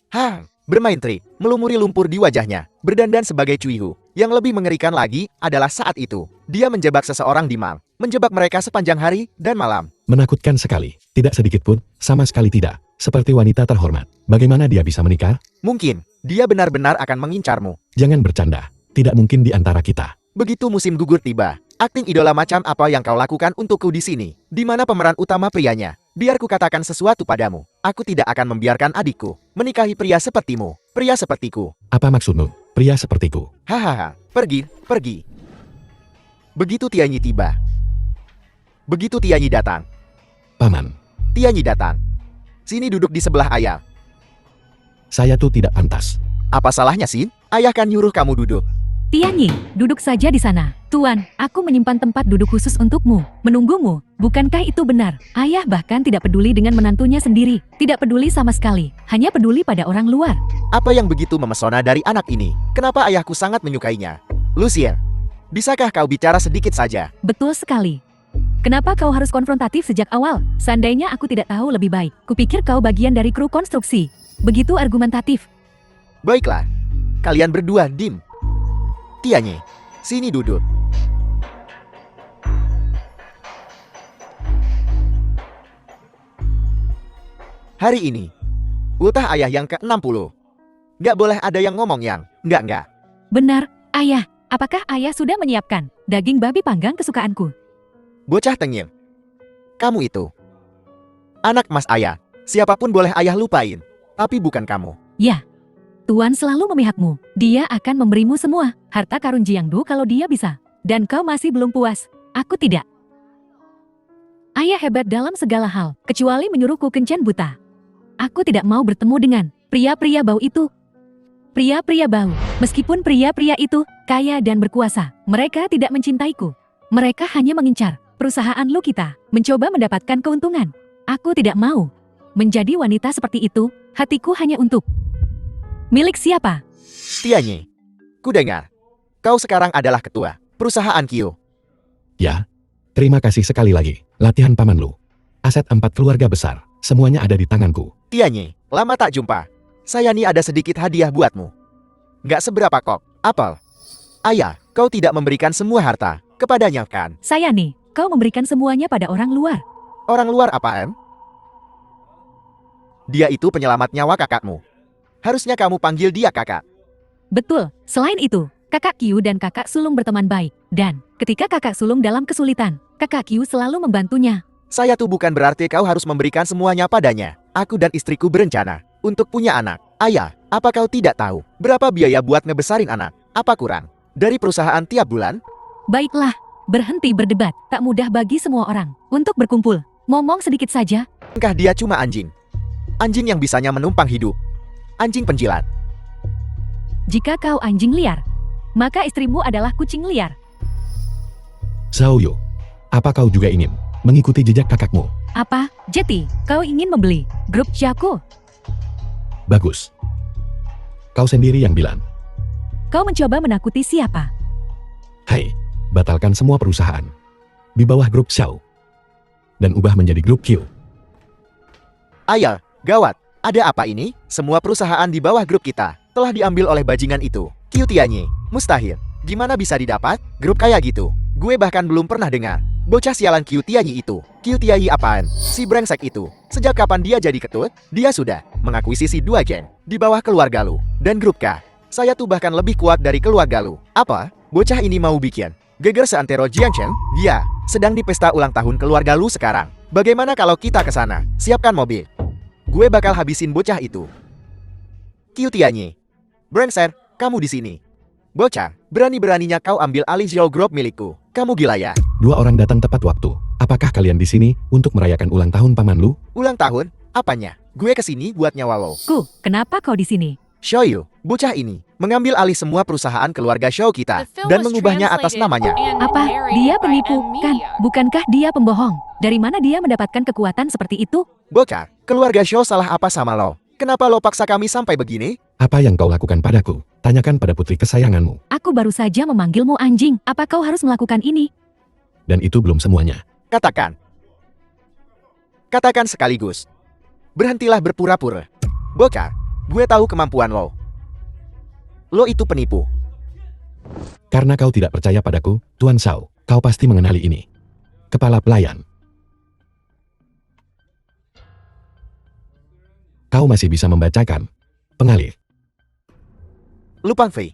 S2: Bermain trik, melumuri lumpur di wajahnya, berdandan sebagai Cuihu. Yang lebih mengerikan lagi adalah saat itu, dia menjebak seseorang di mal, menjebak mereka sepanjang hari dan malam.
S3: Menakutkan sekali. Tidak sedikit pun, sama sekali tidak. Seperti wanita terhormat. Bagaimana dia bisa menikah?
S2: Mungkin, dia benar-benar akan mengincarmu.
S3: Jangan bercanda. Tidak mungkin di antara kita.
S2: Begitu musim gugur tiba, akting idola macam apa yang kau lakukan untukku di sini? Di mana pemeran utama prianya? Biar ku katakan sesuatu padamu. Aku tidak akan membiarkan adikku menikahi pria sepertimu, pria sepertiku.
S3: Apa maksudmu? Pria sepertiku.
S2: Hahaha, pergi. Begitu Tianyi tiba. Begitu Tianyi datang.
S3: Paman,
S2: Tianyi datang. Sini duduk di sebelah ayah.
S3: saya tuh tidak pantas.
S2: Apa salahnya, Sin? Ayah kan nyuruh kamu duduk.
S1: Tianyi, duduk saja di sana. Tuan, aku menyimpan tempat duduk khusus untukmu, menunggumu. Bukankah itu benar? Ayah bahkan tidak peduli dengan menantunya sendiri. Tidak peduli sama sekali, hanya peduli pada orang luar.
S2: Apa yang begitu memesona dari anak ini? Kenapa ayahku sangat menyukainya? Lucien, bisakah kau bicara sedikit saja?
S1: Betul sekali. Kenapa kau harus konfrontatif sejak awal? Seandainya aku tidak tahu lebih baik, kupikir kau bagian dari kru konstruksi. Begitu argumentatif.
S2: Baiklah, kalian berdua dim. Tianyi, sini duduk. Hari ini, ultah ayah yang ke-60. Gak boleh ada yang ngomong yang enggak.
S1: Benar, ayah. Apakah ayah sudah menyiapkan daging babi panggang kesukaanku?
S2: Bocah tengil. Kamu itu anak mas ayah. Siapapun boleh ayah lupain, tapi bukan kamu.
S1: Ya, Tuan selalu memihakmu. Dia akan memberimu semua harta karun Jiangdu kalau dia bisa. Dan kau masih belum puas. Aku tidak. Ayah hebat dalam segala hal, kecuali menyuruhku kencan buta. Aku tidak mau bertemu dengan pria-pria bau itu. Pria-pria bau, meskipun pria-pria itu kaya dan berkuasa, mereka tidak mencintaiku. Mereka hanya mengincar perusahaan lu kita, mencoba mendapatkan keuntungan. Aku tidak mau menjadi wanita seperti itu. Hatiku hanya untuk milik siapa?
S2: Tianyi, ku dengar. Kau sekarang adalah ketua perusahaan Q.
S3: Ya, terima kasih sekali lagi. Latihan paman lu. Aset 4 keluarga besar, semuanya ada di tanganku.
S2: Tianyi, lama tak jumpa. Saya nih ada sedikit hadiah buatmu. Gak seberapa kok, apel. Ayah, kau tidak memberikan semua harta kepadanya kan?
S1: Saya nih, kau memberikan semuanya pada orang luar.
S2: Orang luar apaan? Dia itu penyelamat nyawa kakakmu. Harusnya kamu panggil dia kakak.
S1: Betul, selain itu, kakak Qiu dan kakak sulung berteman baik. Dan, ketika kakak sulung dalam kesulitan, kakak Qiu selalu membantunya.
S2: Saya tuh bukan berarti kau harus memberikan semuanya padanya. Aku dan istriku berencana untuk punya anak. Ayah, apa kau tidak tahu berapa biaya buat ngebesarin anak? Apa kurang dari perusahaan tiap bulan?
S1: Baiklah, berhenti berdebat. Tak mudah bagi semua orang untuk berkumpul. Ngomong sedikit saja.
S2: Engkau dia cuma anjing. Anjing yang bisanya menumpang hidup. Anjing penjilat.
S1: Jika kau anjing liar, maka istrimu adalah kucing liar.
S3: Xiaoyu, apa kau juga ingin mengikuti jejak kakakmu?
S1: Apa, Jetty, kau ingin membeli grup Jaco?
S3: Bagus. Kau sendiri yang bilang.
S1: Kau mencoba menakuti siapa?
S3: Hai, batalkan semua perusahaan di bawah grup Xiao dan ubah menjadi grup Q.
S2: Ayah, gawat. Ada apa ini? Semua perusahaan di bawah grup kita telah diambil oleh bajingan itu. Qiu Tianyi, mustahil. Gimana bisa didapat? Grup kayak gitu. Gue bahkan belum pernah dengar. Bocah sialan Qiu Tianyi itu. Qiu Tianyi apaan? Si brengsek itu. Sejak kapan dia jadi ketut? Dia sudah mengakuisisi 2 geng di bawah keluarga lu dan grup K. Saya tuh bahkan lebih kuat dari keluarga lu. Apa? Bocah ini mau bikin geger seantero Jiangchen? Dia sedang di pesta ulang tahun keluarga lu sekarang. Bagaimana kalau kita ke sana? Siapkan mobil. Gue bakal habisin bocah itu. Qiu Tianyi. Brengsek, kamu di sini. Bocah, berani-beraninya kau ambil alih Zhou Group milikku. Kamu gila ya?
S3: 2 orang datang tepat waktu. Apakah kalian di sini untuk merayakan ulang tahun paman lu?
S2: Ulang tahun? Apanya? Gue kesini buat nyawa lo.
S1: Kenapa kau di sini?
S2: Xiaoyu, bocah ini mengambil alih semua perusahaan keluarga Xiao kita dan mengubahnya atas namanya.
S1: Apa? Dia penipu, kan? Bukankah dia pembohong? Dari mana dia mendapatkan kekuatan seperti itu?
S2: Bocah, keluarga Xiao salah apa sama lo? Kenapa lo paksa kami sampai begini?
S3: Apa yang kau lakukan padaku? Tanyakan pada putri kesayanganmu.
S1: Aku baru saja memanggilmu anjing. Apa kau harus melakukan ini?
S3: Dan itu belum semuanya.
S2: Katakan. Katakan sekaligus. Berhentilah berpura-pura. Bocah, gue tahu kemampuan lo. Lo itu penipu.
S3: Karena kau tidak percaya padaku, Tuan Shao, kau pasti mengenali ini. Kepala pelayan. Kau masih bisa membacakan. Pengalih.
S2: Lupang Fei.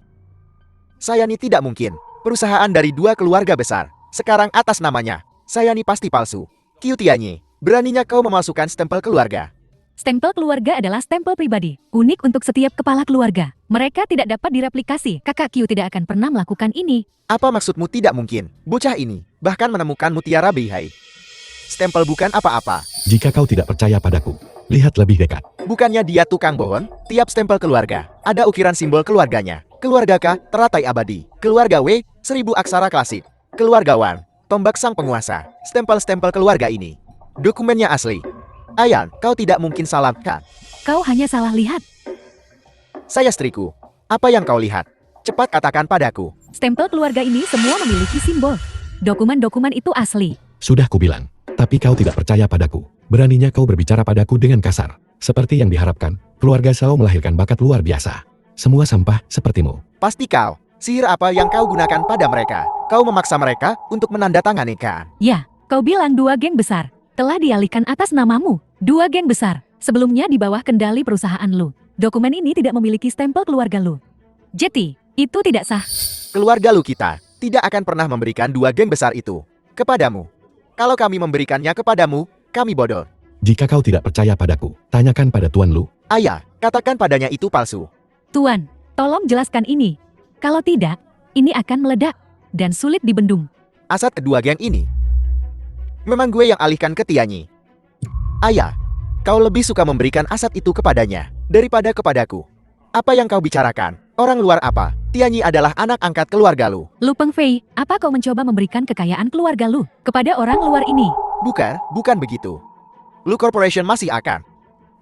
S2: Saya ini tidak mungkin. Perusahaan dari 2 keluarga besar. Sekarang atas namanya. Saya ini pasti palsu. Qiu Tianyi, beraninya kau memasukkan stempel keluarga.
S1: Stempel keluarga adalah stempel pribadi, unik untuk setiap kepala keluarga. Mereka tidak dapat direplikasi. Kakak Qiu tidak akan pernah melakukan ini.
S2: Apa maksudmu tidak mungkin? Bocah ini bahkan menemukan mutiara Beihai. Stempel bukan apa-apa.
S3: Jika kau tidak percaya padaku, lihat lebih dekat.
S2: Bukannya dia tukang bohong? Tiap stempel keluarga ada ukiran simbol keluarganya. Keluarga K, teratai abadi. Keluarga W, 1000 aksara klasik. Keluarga Wan, tombak sang penguasa. Stempel-stempel keluarga ini dokumennya asli. Ayan, kau tidak mungkin salah, kan?
S1: Kau hanya salah lihat.
S2: Saya istriku. Apa yang kau lihat? Cepat katakan padaku.
S1: Stempel keluarga ini semua memiliki simbol. Dokumen-dokumen itu asli.
S3: Sudah kubilang, tapi kau tidak percaya padaku. Beraninya kau berbicara padaku dengan kasar. Seperti yang diharapkan, keluarga Shao melahirkan bakat luar biasa. Semua sampah sepertimu.
S2: Pasti kau. Sihir apa yang kau gunakan pada mereka? Kau memaksa mereka untuk menandatangani kan?
S1: Ya, kau bilang 2 geng besar telah dialihkan atas namamu. 2 geng besar, sebelumnya di bawah kendali perusahaan lu. Dokumen ini tidak memiliki stempel keluarga lu. Jetty, itu tidak sah.
S2: Keluarga lu kita tidak akan pernah memberikan 2 geng besar itu kepadamu. Kalau kami memberikannya kepadamu, kami bodoh.
S3: Jika kau tidak percaya padaku, tanyakan pada Tuan Lu.
S2: Ayah, katakan padanya itu palsu.
S1: Tuan, tolong jelaskan ini. Kalau tidak, ini akan meledak dan sulit dibendung.
S2: Aset kedua geng ini memang gue yang alihkan ke Tianyi. Ayah, kau lebih suka memberikan aset itu kepadanya daripada kepadaku. Apa yang kau bicarakan? Orang luar apa? Tianyi adalah anak angkat keluarga lu.
S1: Lu Peng Fei, apa kau mencoba memberikan kekayaan keluarga lu kepada orang luar ini?
S2: Bukan begitu. Lu Corporation masih akan.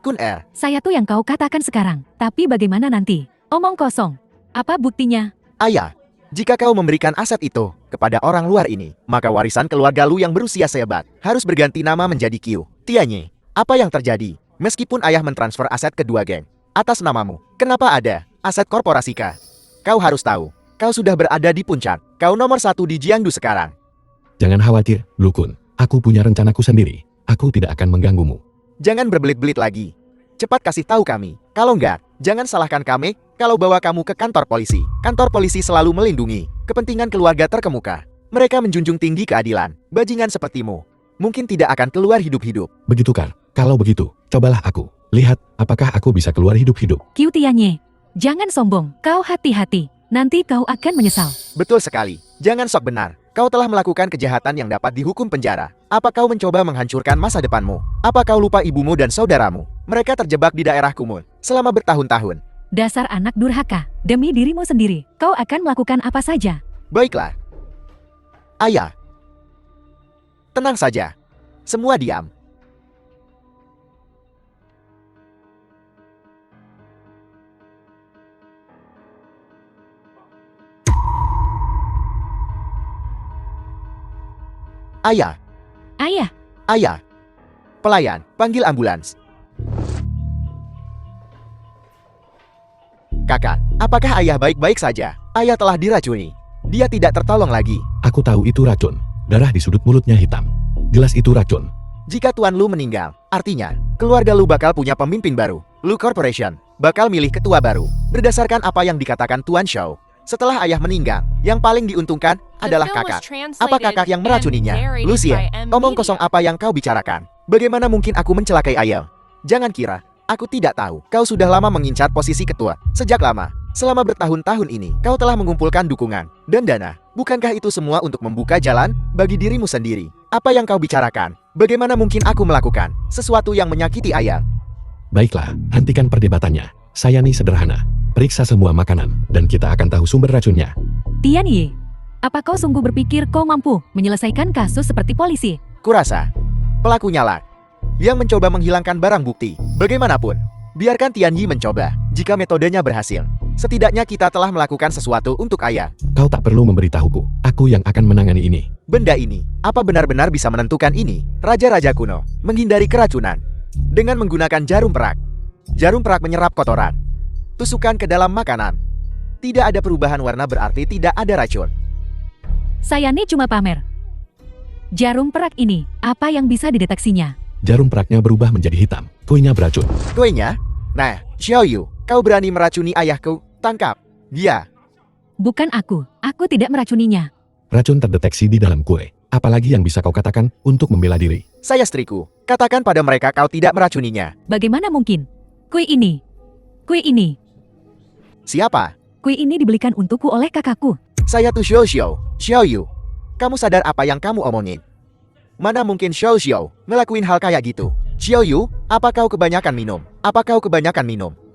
S2: Kun Er,
S1: Saya tuh yang kau katakan sekarang, tapi bagaimana nanti? Omong kosong. Apa buktinya?
S2: ayah, jika kau memberikan aset itu kepada orang luar ini, maka warisan keluarga lu yang berusia sehebat harus berganti nama menjadi Qiu Tianyi. Apa yang terjadi? Meskipun ayah mentransfer aset kedua geng atas namamu, kenapa ada aset korporasi K? Kau harus tahu, kau sudah berada di puncak. Kau nomor 1 di Jiangdu sekarang.
S3: Jangan khawatir, Lukun. Aku punya rencanaku sendiri. Aku tidak akan mengganggumu.
S2: Jangan berbelit-belit lagi. Cepat kasih tahu kami. Kalau enggak, jangan salahkan kami kalau bawa kamu ke kantor polisi. Kantor polisi selalu melindungi kepentingan keluarga terkemuka. Mereka menjunjung tinggi keadilan. Bajingan sepertimu mungkin tidak akan keluar hidup-hidup.
S3: Begitu kan? Kalau begitu, cobalah aku. Lihat, apakah aku bisa keluar hidup-hidup.
S1: Qiu Tianyi, jangan sombong. Kau hati-hati. Nanti kau akan menyesal.
S2: Betul sekali. Jangan sok benar. Kau telah melakukan kejahatan yang dapat dihukum penjara. Apa kau mencoba menghancurkan masa depanmu? Apa kau lupa ibumu dan saudaramu? Mereka terjebak di daerah kumuh selama bertahun-tahun.
S1: Dasar anak durhaka. Demi dirimu sendiri, kau akan melakukan apa saja.
S2: Baiklah. Ayah. Tenang saja. Semua diam. Ayah.
S1: Ayah,
S2: Ayah. Pelayan, panggil ambulans. Kakak, apakah ayah baik-baik saja? Ayah telah diracuni. Dia tidak tertolong lagi.
S3: Aku tahu itu racun. Darah di sudut mulutnya hitam. Jelas itu racun.
S2: Jika Tuan Lu meninggal, artinya keluarga Lu bakal punya pemimpin baru. Lu Corporation bakal milih ketua baru berdasarkan apa yang dikatakan Tuan Shao. Setelah ayah meninggal, yang paling diuntungkan adalah kakak. Apa kakak yang meracuninya? Lucien, omong kosong apa yang kau bicarakan? Bagaimana mungkin aku mencelakai ayah? Jangan kira aku tidak tahu. Kau sudah lama mengincar posisi ketua. Sejak lama. Selama bertahun-tahun ini, kau telah mengumpulkan dukungan dan dana. Bukankah itu semua untuk membuka jalan bagi dirimu sendiri? Apa yang kau bicarakan? Bagaimana mungkin aku melakukan sesuatu yang menyakiti ayah?
S3: Baiklah, hentikan perdebatannya. Saya nih sederhana. Periksa semua makanan, dan kita akan tahu sumber racunnya.
S1: Tianyi, apa kau sungguh berpikir kau mampu menyelesaikan kasus seperti polisi?
S2: Kurasa pelakunya lah yang mencoba menghilangkan barang bukti. Bagaimanapun, biarkan Tianyi mencoba. Jika metodenya berhasil, setidaknya kita telah melakukan sesuatu untuk ayah.
S3: Kau tak perlu memberitahuku. Aku yang akan menangani ini.
S2: Benda ini, apa benar-benar bisa menentukan ini? Raja-raja kuno menghindari keracunan dengan menggunakan jarum perak. Jarum perak menyerap kotoran. Tusukkan ke dalam makanan. Tidak ada perubahan warna berarti tidak ada racun.
S1: Saya nih cuma pamer. Jarum perak ini, apa yang bisa dideteksinya?
S3: Jarum peraknya berubah menjadi hitam. Kuenya beracun.
S2: Kuenya? Nah, Xiao Yu, kau berani meracuni ayahku? Tangkap dia.
S1: Bukan aku tidak meracuninya.
S3: Racun terdeteksi di dalam kue. Apalagi yang bisa kau katakan untuk membela diri?
S2: Saya istriku. Katakan pada mereka kau tidak meracuninya.
S1: Bagaimana mungkin? Kue ini.
S2: Siapa?
S1: Kue ini dibelikan untukku oleh kakakku.
S2: Saya tuh Xiao Yu. Kamu sadar apa yang kamu omongin? Mana mungkin Xiao ngelakuin hal kayak gitu? Xiao Yu, apa kau kebanyakan minum?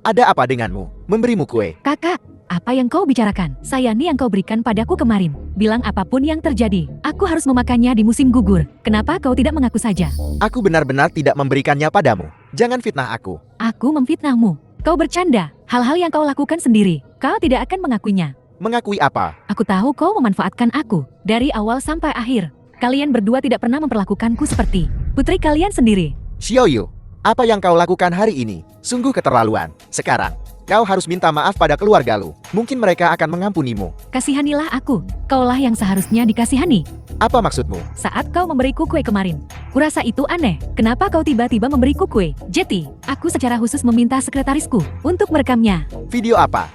S2: Ada apa denganmu? Memberimu kue.
S1: Kakak, apa yang kau bicarakan? Saya nih yang kau berikan padaku kemarin. Bilang apapun yang terjadi, aku harus memakannya di musim gugur. Kenapa kau tidak mengaku saja?
S2: Aku benar-benar tidak memberikannya padamu. Jangan fitnah aku.
S1: Aku memfitnahmu. Kau bercanda. Hal-hal yang kau lakukan sendiri. Kau tidak akan mengakuinya.
S2: Mengakui apa?
S1: Aku tahu kau memanfaatkan aku. Dari awal sampai akhir. Kalian berdua tidak pernah memperlakukanku seperti putri kalian sendiri.
S2: Xiao Yu, apa yang kau lakukan hari ini? Sungguh keterlaluan. Sekarang, kau harus minta maaf pada keluarga lu. Mungkin mereka akan mengampunimu.
S1: Kasihanilah aku. Kaulah yang seharusnya dikasihani.
S2: Apa maksudmu?
S1: Saat kau memberiku kue kemarin, kurasa itu aneh. Kenapa kau tiba-tiba memberiku kue? Jeti, aku secara khusus meminta sekretarisku untuk merekamnya.
S2: Video apa?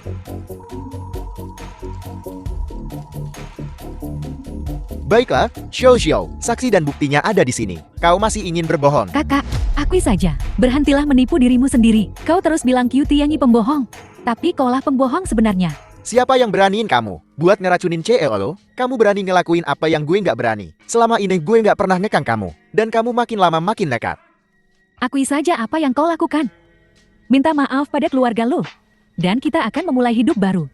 S2: Baiklah, Xiao, saksi dan buktinya ada di sini. Kau masih ingin berbohong?
S1: Kakak, akui saja. Berhentilah menipu dirimu sendiri. Kau terus bilang Qiu Tianyi pembohong. Tapi kaulah pembohong sebenarnya.
S2: Siapa yang beraniin kamu? Buat ngeracunin CEO lo? Kamu berani ngelakuin apa yang gue nggak berani. Selama ini gue nggak pernah ngekang kamu. Dan kamu makin lama makin nekat.
S1: Akui saja apa yang kau lakukan. Minta maaf pada keluarga lo. Dan kita akan memulai hidup baru.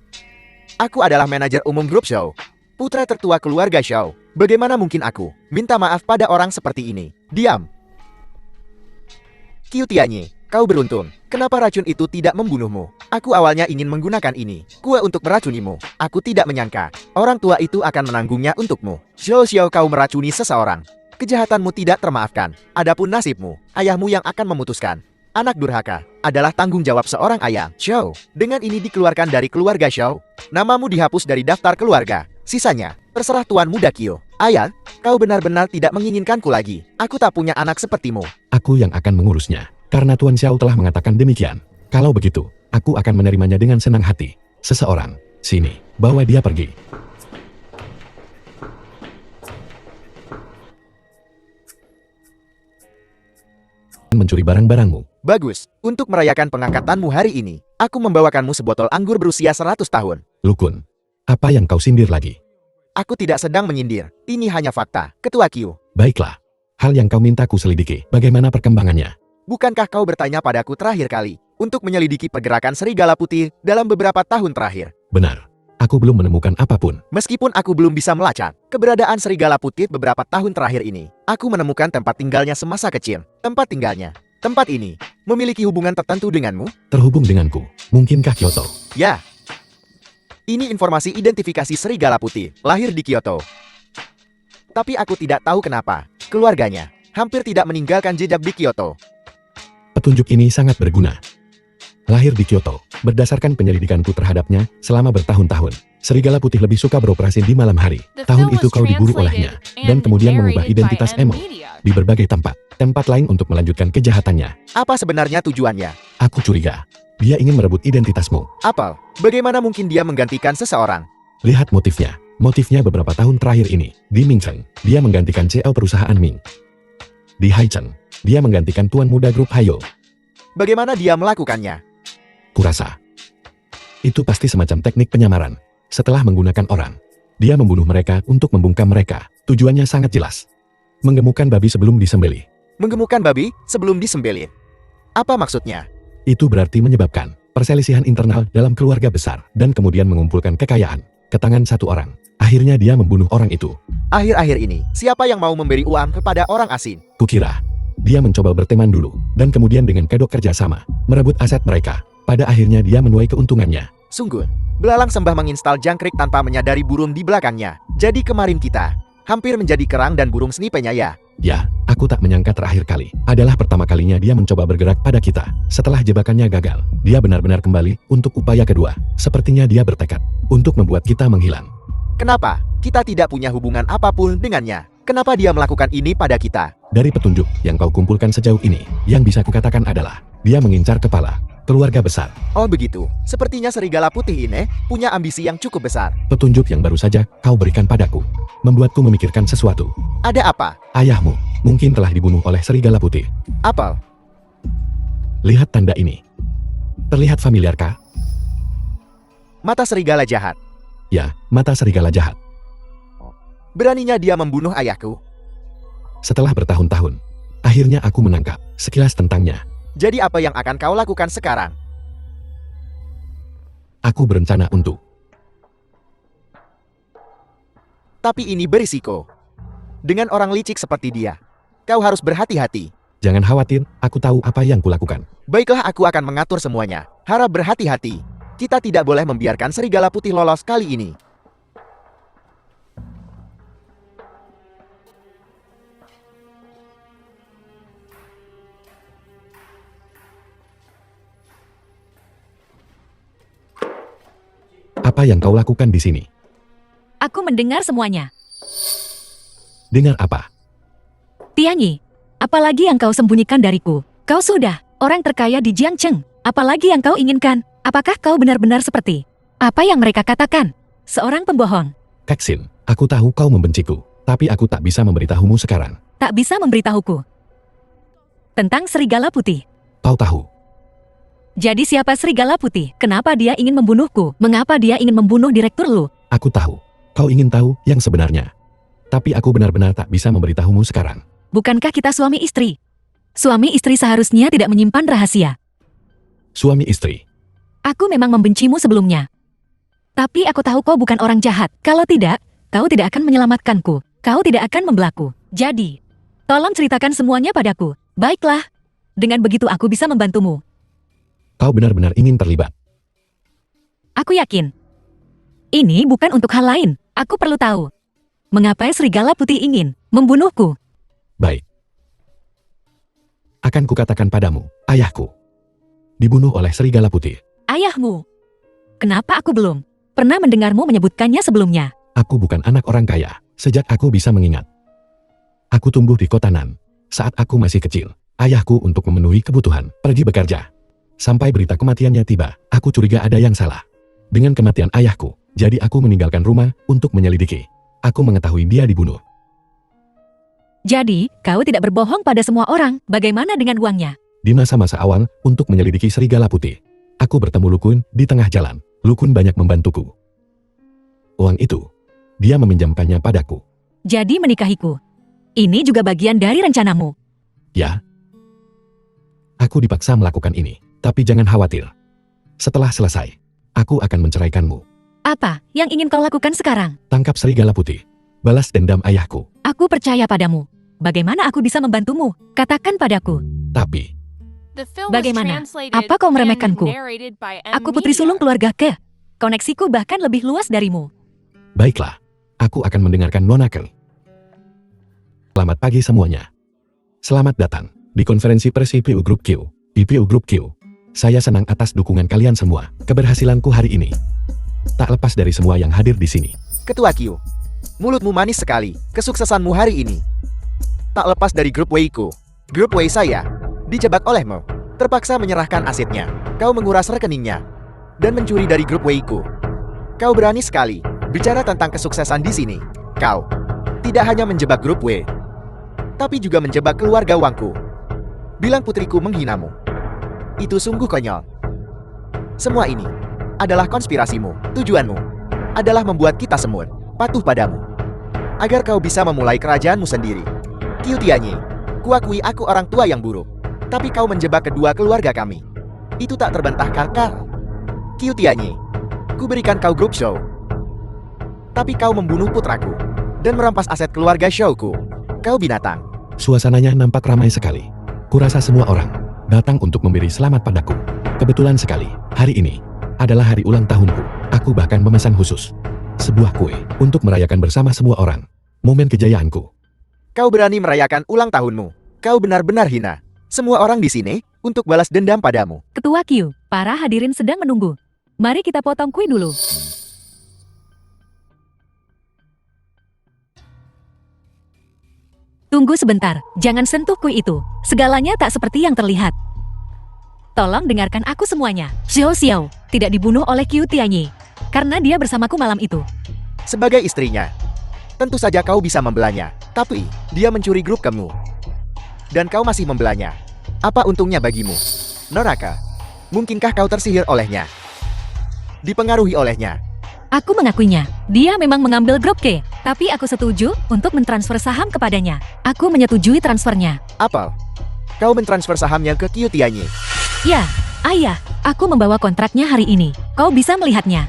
S2: Aku adalah manajer umum grup Shao. Putra tertua keluarga Shao. Bagaimana mungkin aku minta maaf pada orang seperti ini? Diam. Qiu Tianyi, kau beruntung. Kenapa racun itu tidak membunuhmu? Aku awalnya ingin menggunakan ini, kue untuk meracunimu. Aku tidak menyangka orang tua itu akan menanggungnya untukmu. Xiao, kau meracuni seseorang. Kejahatanmu tidak termaafkan. Adapun nasibmu, ayahmu yang akan memutuskan. Anak durhaka adalah tanggung jawab seorang ayah. Xiao, dengan ini dikeluarkan dari keluarga Xiao. Namamu dihapus dari daftar keluarga. Sisanya, terserah Tuan Muda Qiu. Ayah, Kau benar-benar tidak menginginkanku lagi. Aku tak punya anak sepertimu.
S3: Aku yang akan mengurusnya. Karena Tuan Xiao telah mengatakan demikian. Kalau begitu, aku akan menerimanya dengan senang hati. Seseorang, sini, bawa dia pergi. Mencuri barang-barangmu.
S2: Bagus, untuk merayakan pengangkatanmu hari ini, aku membawakanmu sebotol anggur berusia 100 tahun.
S3: Lukun, apa yang kau sindir lagi?
S2: Aku tidak sedang menyindir, ini hanya fakta, Ketua Q.
S3: Baiklah, hal yang kau minta ku selidiki, bagaimana perkembangannya?
S2: Bukankah kau bertanya padaku terakhir kali, untuk menyelidiki pergerakan serigala putih dalam beberapa tahun terakhir?
S3: Benar, aku belum menemukan apapun.
S2: Meskipun aku belum bisa melacak keberadaan serigala putih beberapa tahun terakhir ini, aku menemukan tempat tinggalnya semasa kecil. Tempat ini, memiliki hubungan tertentu denganmu?
S3: Terhubung denganku, mungkinkah Kyoto?
S2: Ya. Ini informasi identifikasi serigala putih, lahir di Kyoto. Tapi aku tidak tahu kenapa, keluarganya hampir tidak meninggalkan jejak di Kyoto.
S3: Petunjuk ini sangat berguna. Lahir di Kyoto, berdasarkan penyelidikanku terhadapnya selama bertahun-tahun, serigala putih lebih suka beroperasi di malam hari. Tahun itu kau diburu olehnya, dan kemudian mengubah identitas Emo di berbagai tempat lain untuk melanjutkan kejahatannya.
S2: Apa sebenarnya tujuannya?
S3: Aku curiga, dia ingin merebut identitasmu.
S2: Apel, bagaimana mungkin dia menggantikan seseorang?
S3: Lihat motifnya. Motifnya beberapa tahun terakhir ini. Di Mingcheng, dia menggantikan CEO perusahaan Ming. Di Haicheng, dia menggantikan tuan muda grup Hayo.
S2: Bagaimana dia melakukannya?
S3: Kurasa itu pasti semacam teknik penyamaran. Setelah menggunakan orang, dia membunuh mereka untuk membungkam mereka. Tujuannya sangat jelas. Menggemukkan babi sebelum disembelih.
S2: Menggemukkan babi sebelum disembelih. Apa maksudnya?
S3: Itu berarti menyebabkan perselisihan internal dalam keluarga besar dan kemudian mengumpulkan kekayaan ke tangan satu orang. Akhirnya dia membunuh orang itu.
S2: Akhir-akhir ini, siapa yang mau memberi uang kepada orang asing?
S3: Kukira dia mencoba berteman dulu dan kemudian dengan kedok kerjasama merebut aset mereka. Pada akhirnya dia menuai keuntungannya.
S2: Sungguh, belalang sembah menginstal jangkrik tanpa menyadari burung di belakangnya. Jadi kemarin kita hampir menjadi kerang dan burung snipenya ya.
S3: Ya, aku tak menyangka terakhir kali adalah pertama kalinya dia mencoba bergerak pada kita. Setelah jebakannya gagal, dia benar-benar kembali untuk upaya kedua. Sepertinya dia bertekad untuk membuat kita menghilang.
S2: Kenapa? Kita tidak punya hubungan apapun dengannya. Kenapa dia melakukan ini pada kita?
S3: Dari petunjuk yang kau kumpulkan sejauh ini, yang bisa kukatakan adalah dia mengincar kepala keluarga besar.
S2: Oh begitu, sepertinya serigala putih ini punya ambisi yang cukup besar.
S3: Petunjuk yang baru saja kau berikan padaku membuatku memikirkan sesuatu.
S2: Ada apa?
S3: Ayahmu mungkin telah dibunuh oleh serigala putih.
S2: Apel,
S3: Lihat tanda ini. Terlihat familiarkah?
S2: mata serigala jahat.
S3: Ya, mata serigala jahat.
S2: Beraninya dia membunuh ayahku.
S3: Setelah bertahun-tahun, akhirnya aku menangkap sekilas tentangnya.
S2: Jadi apa yang akan kau lakukan sekarang?
S3: Aku berencana untuk
S2: Tapi ini berisiko. Dengan orang licik seperti dia, kau harus berhati-hati.
S3: jangan khawatir, aku tahu apa yang kulakukan.
S2: Baiklah, aku akan mengatur semuanya. Harap berhati-hati. Kita tidak boleh membiarkan serigala putih lolos kali ini.
S3: Apa yang kau lakukan di sini?
S1: Aku mendengar semuanya.
S3: Dengar apa?
S1: Tianyi, apalagi yang kau sembunyikan dariku? Kau sudah orang terkaya di Jiangcheng. Apalagi yang kau inginkan? Apakah kau benar-benar seperti apa yang mereka katakan? Seorang pembohong.
S3: Keksin, aku tahu kau membenciku, tapi aku tak bisa memberitahumu sekarang.
S1: Tak bisa memberitahuku tentang serigala putih.
S3: Kau tahu,
S1: Jadi siapa serigala putih? Kenapa dia ingin membunuhku? Mengapa dia ingin membunuh direktur lu?
S3: aku tahu. Kau ingin tahu yang sebenarnya. Tapi aku benar-benar tak bisa memberitahumu sekarang.
S1: Bukankah kita suami istri? Suami istri seharusnya tidak menyimpan rahasia.
S3: Suami istri,
S1: Aku memang membencimu sebelumnya. Tapi aku tahu kau bukan orang jahat. Kalau tidak, kau tidak akan menyelamatkanku. Kau tidak akan membelaku. Jadi, tolong ceritakan semuanya padaku. Baiklah. Dengan begitu aku bisa membantumu.
S3: kau benar-benar ingin terlibat.
S1: Aku yakin. Ini bukan untuk hal lain. Aku perlu tahu. Mengapa serigala putih ingin membunuhku?
S3: Baik. Akan kukatakan padamu, ayahku dibunuh oleh serigala putih.
S1: Ayahmu. Kenapa aku belum pernah mendengarmu menyebutkannya sebelumnya?
S3: Aku bukan anak orang kaya, sejak aku bisa mengingat. Aku tumbuh di kota Nan. Saat aku masih kecil, ayahku untuk memenuhi kebutuhan pergi bekerja. Sampai berita kematiannya tiba, aku curiga ada yang salah dengan kematian ayahku. Jadi aku meninggalkan rumah untuk menyelidiki. Aku mengetahui dia dibunuh.
S1: Jadi, kau tidak berbohong pada semua orang. Bagaimana dengan uangnya?
S3: Di masa-masa awal, untuk menyelidiki serigala putih, aku bertemu Lukun di tengah jalan. Lukun banyak membantuku. Uang itu, dia meminjamkannya padaku.
S1: Jadi menikahiku. Ini juga bagian dari rencanamu.
S3: Ya. Aku dipaksa melakukan ini, tapi jangan khawatir. Setelah selesai, aku akan menceraikanmu.
S1: Apa yang ingin kau lakukan sekarang?
S3: Tangkap serigala putih. Balas dendam ayahku.
S1: Aku percaya padamu. Bagaimana aku bisa membantumu? Katakan padaku.
S3: Tapi,
S1: Bagaimana? Apa kau meremehkanku? Aku putri sulung keluarga Ke. Koneksiku bahkan lebih luas darimu.
S3: baiklah. Aku akan mendengarkan Nona Ke. Selamat pagi semuanya. Selamat datang di konferensi pers IPU Group Q. IPU Group Q. Saya senang atas dukungan kalian semua. Keberhasilanku hari ini tak lepas dari semua yang hadir di sini.
S2: Ketua Q, mulutmu manis sekali. Kesuksesanmu hari ini tak lepas dari grup Weiku. Grup Wei saya dijebak olehmu. Terpaksa menyerahkan asetnya. Kau menguras rekeningnya dan mencuri dari grup Weiku. Kau berani sekali bicara tentang kesuksesan di sini. Kau tidak hanya menjebak grup W, tapi juga menjebak keluarga Wangku. Bilang putriku menghinamu. Itu sungguh konyol. Semua ini adalah konspirasimu. Tujuanmu adalah membuat kita semua patuh padamu, agar kau bisa memulai kerajaanmu sendiri. Qiu Tianyi, kuakui aku orang tua yang buruk, tapi kau menjebak kedua keluarga kami. Itu tak terbantahkan, Kar. Qiu Tianyi, ku berikan kau grup show, tapi kau membunuh putraku dan merampas aset keluarga showku. Kau binatang.
S3: Suasananya nampak ramai sekali. Kurasa semua orang datang untuk memberi selamat padaku. Kebetulan sekali, hari ini adalah hari ulang tahunku. Aku bahkan memesan khusus sebuah kue untuk merayakan bersama semua orang. Momen kejayaanku.
S2: Kau berani merayakan ulang tahunmu. Kau benar-benar hina semua orang di sini untuk balas dendam padamu.
S1: Ketua Q, para hadirin sedang menunggu. Mari kita potong kue dulu. Tunggu sebentar, jangan sentuh kue itu. Segalanya tak seperti yang terlihat. Tolong dengarkan aku semuanya. Xiao Xiao tidak dibunuh oleh Qiu Tianyi karena dia bersamaku malam itu.
S2: Sebagai istrinya, tentu saja kau bisa membelanya. Tapi, dia mencuri grup kamu. Dan kau masih membelanya. Apa untungnya bagimu? Noraka, mungkinkah kau tersihir olehnya? Dipengaruhi olehnya?
S1: Aku mengakuinya. Dia memang mengambil grup K, tapi aku setuju untuk mentransfer saham kepadanya. Aku menyetujui transfernya.
S2: Apel, kau mentransfer sahamnya ke Qiu Tianyi.
S1: Ya, ayah, aku membawa kontraknya hari ini. Kau bisa melihatnya.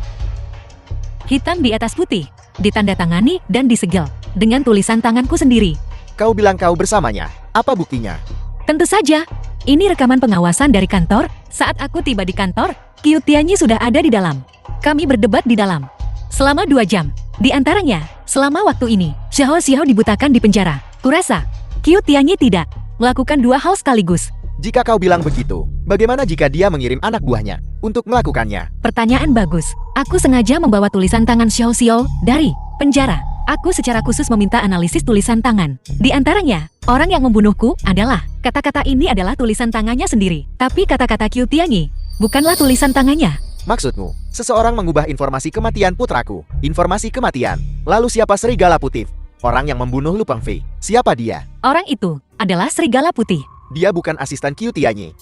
S1: Hitam di atas putih, ditandatangani dan disegel dengan tulisan tanganku sendiri.
S2: Kau bilang kau bersamanya. Apa buktinya?
S1: Tentu saja, ini rekaman pengawasan dari kantor. Saat aku tiba di kantor, Qiu Tianyi sudah ada di dalam. Kami berdebat di dalam selama 2 jam. Di antaranya, selama waktu ini, Xiao Xiao dibutakan di penjara. Kurasa, Qiu Tianyi tidak melakukan 2 hal sekaligus.
S2: Jika kau bilang begitu, bagaimana jika dia mengirim anak buahnya untuk melakukannya?
S1: Pertanyaan bagus. Aku sengaja membawa tulisan tangan Xiao Xiao dari penjara. Aku secara khusus meminta analisis tulisan tangan. Di antaranya, orang yang membunuhku adalah, kata-kata ini adalah tulisan tangannya sendiri. Tapi kata-kata Qiu Tianyi bukanlah tulisan tangannya.
S2: Maksudmu, seseorang mengubah informasi kematian putraku. Informasi kematian. Lalu siapa serigala putih? Orang yang membunuh Lu Pengfei. Siapa dia?
S1: Orang itu adalah serigala putih.
S2: Dia bukan asisten Qiu Tianyi.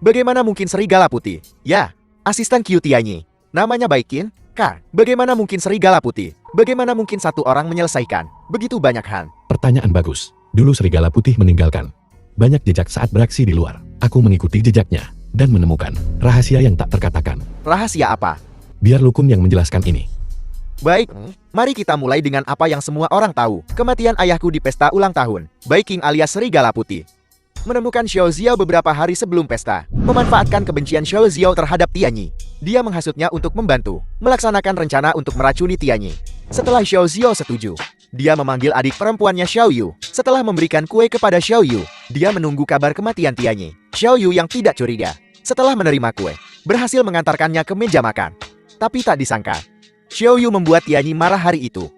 S2: Bagaimana mungkin serigala putih? Ya, asisten Qiu Tianyi. Namanya Baikin, Kar. Bagaimana mungkin serigala putih? Bagaimana mungkin satu orang menyelesaikan begitu banyak hal?
S3: Pertanyaan bagus. Dulu serigala putih meninggalkan banyak jejak saat beraksi di luar. Aku mengikuti jejaknya dan menemukan rahasia yang tak terkatakan.
S2: Rahasia apa?
S3: Biar Lukun yang menjelaskan ini.
S2: Baik, mari kita mulai dengan apa yang semua orang tahu. Kematian ayahku di pesta ulang tahun. Baiking alias serigala putih menemukan Xiao Xiao beberapa hari sebelum pesta. Memanfaatkan kebencian Xiao Xiao terhadap Tianyi, dia menghasutnya untuk membantu melaksanakan rencana untuk meracuni Tianyi. Setelah Xiao Xiao setuju, dia memanggil adik perempuannya Xiao Yu. Setelah memberikan kue kepada Xiao Yu, dia menunggu kabar kematian Tianyi. Xiao Yu yang tidak curiga, setelah menerima kue, berhasil mengantarkannya ke meja makan. Tapi tak disangka, Xiao Yu membuat Tianyi marah hari itu.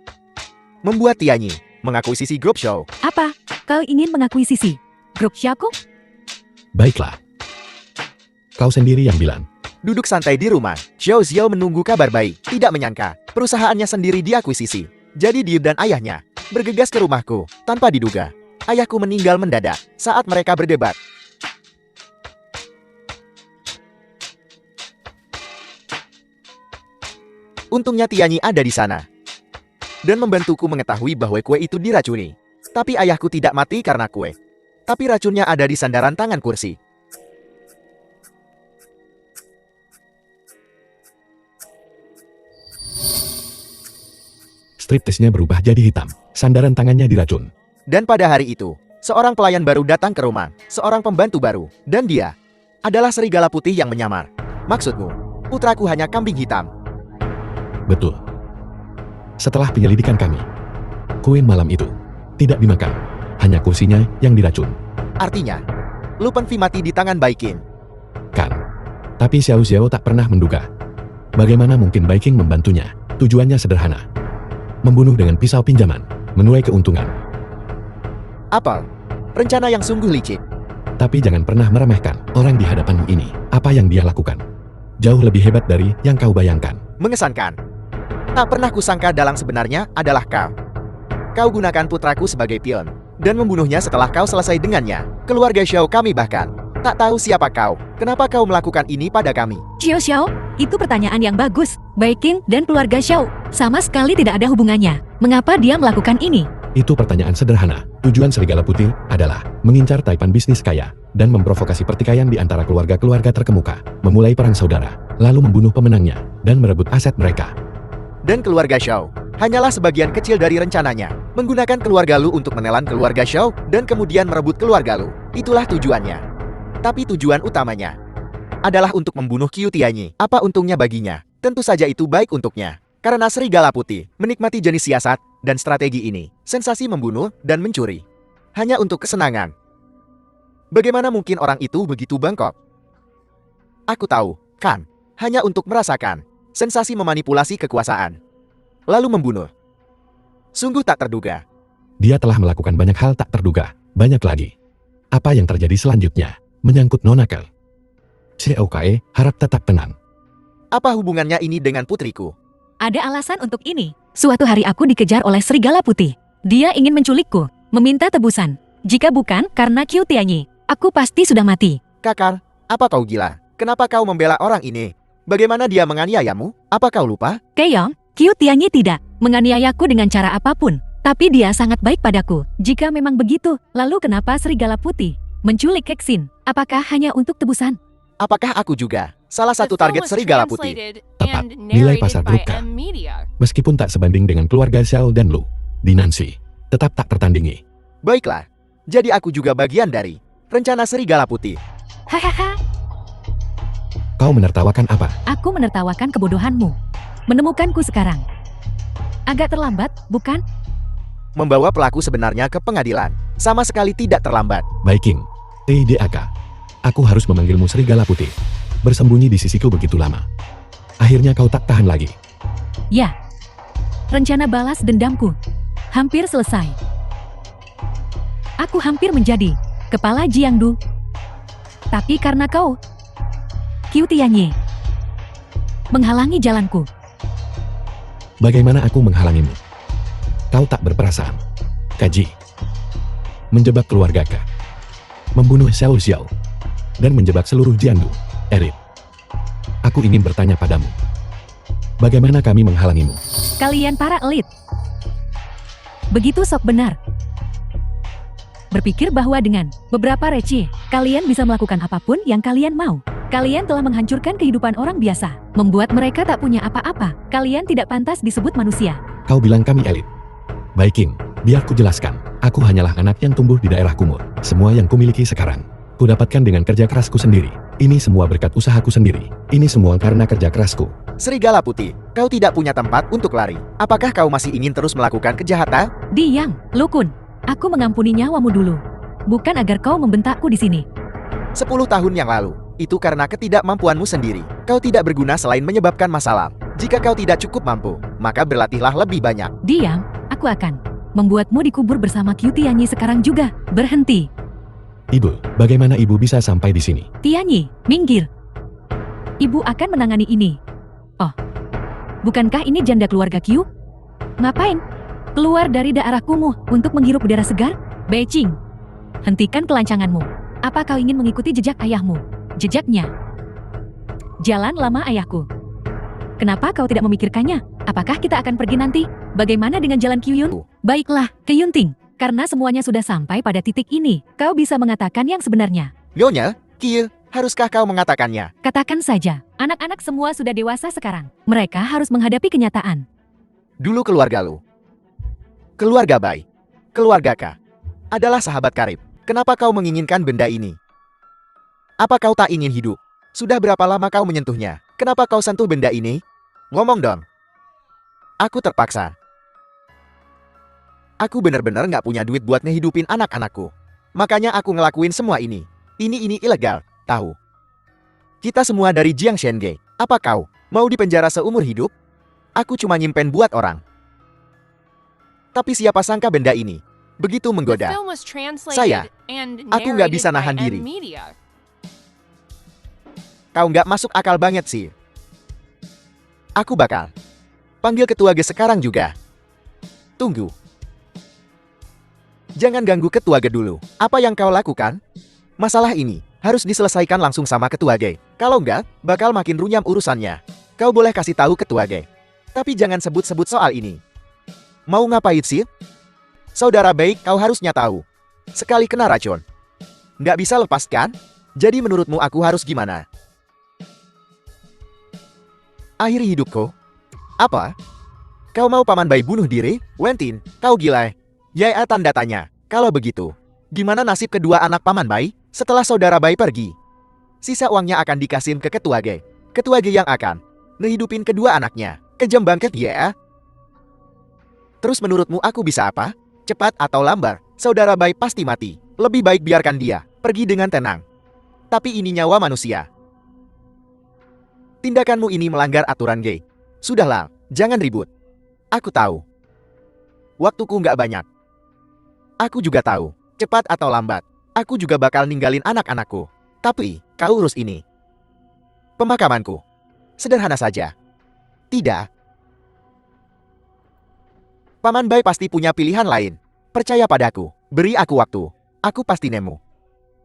S2: Membuat Tianyi mengakuisisi grup Xiao.
S1: Apa? Kau ingin mengakuisisi grup Xiaoku?
S3: Baiklah. Kau sendiri yang bilang.
S2: Duduk santai di rumah, Xiao Xiao menunggu kabar baik. Tidak menyangka, perusahaannya sendiri diakuisisi. Jadi dia dan ayahnya bergegas ke rumahku tanpa diduga. Ayahku meninggal mendadak saat mereka berdebat. Untungnya Tianyi ada di sana dan membantuku mengetahui bahwa kue itu diracuni. Tapi ayahku tidak mati karena kue. Tapi racunnya ada di sandaran tangan kursi.
S3: Striptisnya berubah jadi hitam. Sandaran tangannya diracun.
S2: Dan pada hari itu, seorang pelayan baru datang ke rumah, seorang pembantu baru, dan dia adalah serigala putih yang menyamar. Maksudmu, putraku hanya kambing hitam.
S3: Betul. Setelah penyelidikan kami, kue malam itu tidak dimakan. Hanya kursinya yang diracun.
S2: Artinya, Lu Penfi mati di tangan Baiking.
S3: Kan. Tapi Xiao Xiao tak pernah menduga. Bagaimana mungkin Baiking membantunya? Tujuannya sederhana. Membunuh dengan pisau pinjaman, menuai keuntungan.
S2: Apel, rencana yang sungguh licik.
S3: Tapi jangan pernah meremehkan orang di hadapanmu ini. Apa yang dia lakukan jauh lebih hebat dari yang kau bayangkan.
S2: Mengesankan. Tak pernah kusangka dalang sebenarnya adalah kau. Kau gunakan putraku sebagai pion dan membunuhnya setelah kau selesai dengannya. Keluarga Xiao kami bahkan tak tahu siapa kau. Kenapa kau melakukan ini pada kami?
S1: Xiao Xiao, itu pertanyaan yang bagus. Baiking dan keluarga Xiao sama sekali tidak ada hubungannya. Mengapa dia melakukan ini?
S3: Itu pertanyaan sederhana. Tujuan Serigala Putih adalah mengincar taipan bisnis kaya dan memprovokasi pertikaian di antara keluarga-keluarga terkemuka, memulai perang saudara, lalu membunuh pemenangnya dan merebut aset mereka.
S2: Dan keluarga Xiao hanyalah sebagian kecil dari rencananya. Menggunakan keluarga Lu untuk menelan keluarga Xiao dan kemudian merebut keluarga Lu. Itulah tujuannya. Tapi tujuan utamanya adalah untuk membunuh Qiu Tianyi. Apa untungnya baginya? Tentu saja itu baik untuknya. Karena Serigala Putih menikmati jenis siasat dan strategi ini. Sensasi membunuh dan mencuri. Hanya untuk kesenangan. Bagaimana mungkin orang itu begitu bangkok? Aku tahu, kan? Hanya untuk merasakan sensasi memanipulasi kekuasaan. Lalu membunuh. Sungguh tak terduga.
S3: Dia telah melakukan banyak hal tak terduga. Banyak lagi. Apa yang terjadi selanjutnya menyangkut Nonakel. COKE harap tetap tenang.
S2: Apa hubungannya ini dengan putriku?
S1: Ada alasan untuk ini. Suatu hari aku dikejar oleh serigala putih. Dia ingin menculikku, meminta tebusan. Jika bukan karena Qiu Tianyi, aku pasti sudah mati.
S2: Kakar, apa kau gila? Kenapa kau membela orang ini? Bagaimana dia menganiayamu? Apa kau lupa?
S1: Keyong, Qiu Tianyi tidak menganiayaku dengan cara apapun. Tapi dia sangat baik padaku. Jika memang begitu, lalu kenapa serigala putih menculik Kexin? Apakah hanya untuk tebusan?
S2: Apakah aku juga salah satu target serigala putih?
S3: Tepat, nilai pasar grup K. Meskipun tak sebanding dengan keluarga Xiao dan Lu, di Nancy, tetap tak tertandingi.
S2: Baiklah, jadi aku juga bagian dari rencana serigala putih.
S1: Hahaha,
S3: Kau menertawakan apa?
S1: aku menertawakan kebodohanmu. Menemukanku sekarang. Agak terlambat, bukan?
S2: Membawa pelaku sebenarnya ke pengadilan. Sama sekali tidak terlambat.
S3: Baiking, TDAK. Aku harus memanggilmu Serigala Putih. Bersembunyi di sisiku begitu lama. Akhirnya kau tak tahan lagi.
S1: Ya. Rencana balas dendamku hampir selesai. Aku hampir menjadi kepala Jiangdu. Tapi karena kau, Qiu Tianyi, menghalangi jalanku.
S3: Bagaimana aku menghalangimu? Kau tak berperasaan. Kaji. Menjebak keluarga K. Membunuh Xiao Xiao. Dan menjebak seluruh Jiangdu. Erit. Aku ingin bertanya padamu. Bagaimana kami menghalangimu?
S1: Kalian para elit. Begitu sok benar. Berpikir bahwa dengan beberapa receh, kalian bisa melakukan apapun yang kalian mau. Kalian telah menghancurkan kehidupan orang biasa, membuat mereka tak punya apa-apa. Kalian tidak pantas disebut manusia.
S3: Kau bilang kami elit. Baiking, biar ku jelaskan. Aku hanyalah anak yang tumbuh di daerah kumur. Semua yang kumiliki sekarang, ku dapatkan dengan kerja kerasku sendiri. Ini semua berkat usahaku sendiri. Ini semua karena kerja kerasku.
S2: Serigala Putih, kau tidak punya tempat untuk lari. Apakah kau masih ingin terus melakukan kejahatan?
S1: Diam, Lukun. Aku mengampuni nyawamu dulu. Bukan agar kau membentakku di sini.
S2: 10 tahun yang lalu, itu karena ketidakmampuanmu sendiri. Kau tidak berguna selain menyebabkan masalah. Jika kau tidak cukup mampu, maka berlatihlah lebih banyak.
S1: Diam, aku akan membuatmu dikubur bersama Qiu Tianyi sekarang juga. Berhenti.
S3: Ibu, bagaimana ibu bisa sampai di sini?
S1: Tianyi, minggir. Ibu akan menangani ini. Oh, bukankah ini janda keluarga Qiu? Ngapain? Keluar dari daerah kumuh untuk menghirup udara segar? Beijing, hentikan kelancanganmu. Apa kau ingin mengikuti jejak ayahmu? Jejaknya. Jalan lama ayahku. Kenapa kau tidak memikirkannya? Apakah kita akan pergi nanti? Bagaimana dengan jalan Qiyun? Baiklah, Qiyunting. Karena semuanya sudah sampai pada titik ini, kau bisa mengatakan yang sebenarnya.
S2: Nyonya, Kiel, haruskah kau mengatakannya?
S1: Katakan saja, anak-anak semua sudah dewasa sekarang. Mereka harus menghadapi kenyataan.
S2: Dulu keluarga lu, keluarga Bai, keluarga Ka, adalah sahabat karib. Kenapa kau menginginkan benda ini? Apa kau tak ingin hidup? Sudah berapa lama kau menyentuhnya? Kenapa kau sentuh benda ini? Ngomong dong. Aku terpaksa. Aku benar-benar nggak punya duit buat ngehidupin anak-anakku. Makanya aku ngelakuin semua ini. Ini ilegal, tahu? Kita semua dari Jiang Shenge. Apa kau mau dipenjara seumur hidup? Aku cuma nyimpen buat orang. Tapi siapa sangka benda ini begitu menggoda. Saya, aku nggak bisa nahan diri. Kau nggak masuk akal banget sih. Aku bakal panggil ketua G sekarang juga. Tunggu. Jangan ganggu ketua G dulu. Apa yang kau lakukan? Masalah ini harus diselesaikan langsung sama ketua G. Kalau enggak, bakal makin runyam urusannya. Kau boleh kasih tahu ketua G. Tapi jangan sebut-sebut soal ini. Mau ngapain sih? Saudara baik, kau harusnya tahu. Sekali kena racun, nggak bisa lepaskan? Jadi menurutmu aku harus gimana? Akhiri hidupku? Apa? Kau mau Paman Bai bunuh diri? Wentin, kau gila? Ya, tanda tanya. Kalau begitu, gimana nasib kedua anak Paman Bai setelah saudara Bai pergi? Sisa uangnya akan dikasih ke ketua G. Ketua G yang akan ngehidupin kedua anaknya. Kejam banget ya. Terus menurutmu aku bisa apa? Cepat atau lambat, saudara Bai pasti mati. Lebih baik biarkan dia pergi dengan tenang. Tapi ini nyawa manusia. Tindakanmu ini melanggar aturan G. Sudahlah, jangan ribut. Aku tahu. Waktuku nggak banyak. Aku juga tahu, cepat atau lambat, aku juga bakal ninggalin anak-anakku. Tapi, kau urus ini. Pemakamanku. Sederhana saja. Tidak. Paman Bai pasti punya pilihan lain. Percaya padaku, beri aku waktu. Aku pasti nemu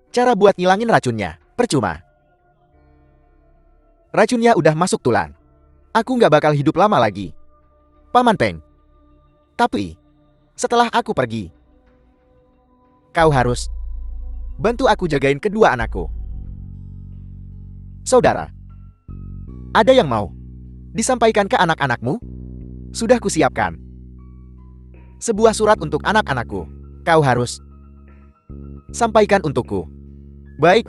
S2: cara buat ngilangin racunnya. Percuma. Racunnya udah masuk tulang. Aku nggak bakal hidup lama lagi. Paman Peng. Tapi, setelah aku pergi, kau harus bantu aku jagain kedua anakku. Saudara, ada yang mau disampaikan ke anak-anakmu? Sudah kusiapkan sebuah surat untuk anak-anakku. Kau harus sampaikan untukku. Baik.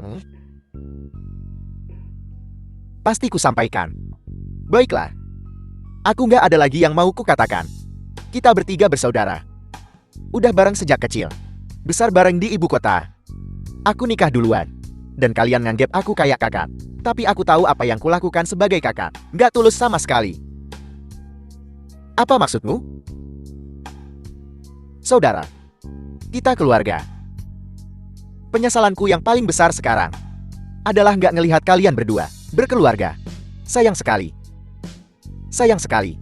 S2: Pasti kusampaikan. Baiklah. Aku nggak ada lagi yang mau kukatakan. Kita bertiga bersaudara. Udah bareng sejak kecil. Besar bareng di ibu kota. Aku nikah duluan. Dan kalian nganggep aku kayak kakak. Tapi aku tahu apa yang kulakukan sebagai kakak. Nggak tulus sama sekali. Apa maksudmu? Saudara, kita keluarga. Penyesalanku yang paling besar sekarang adalah nggak ngelihat kalian berdua berkeluarga. Sayang sekali. Sayang sekali.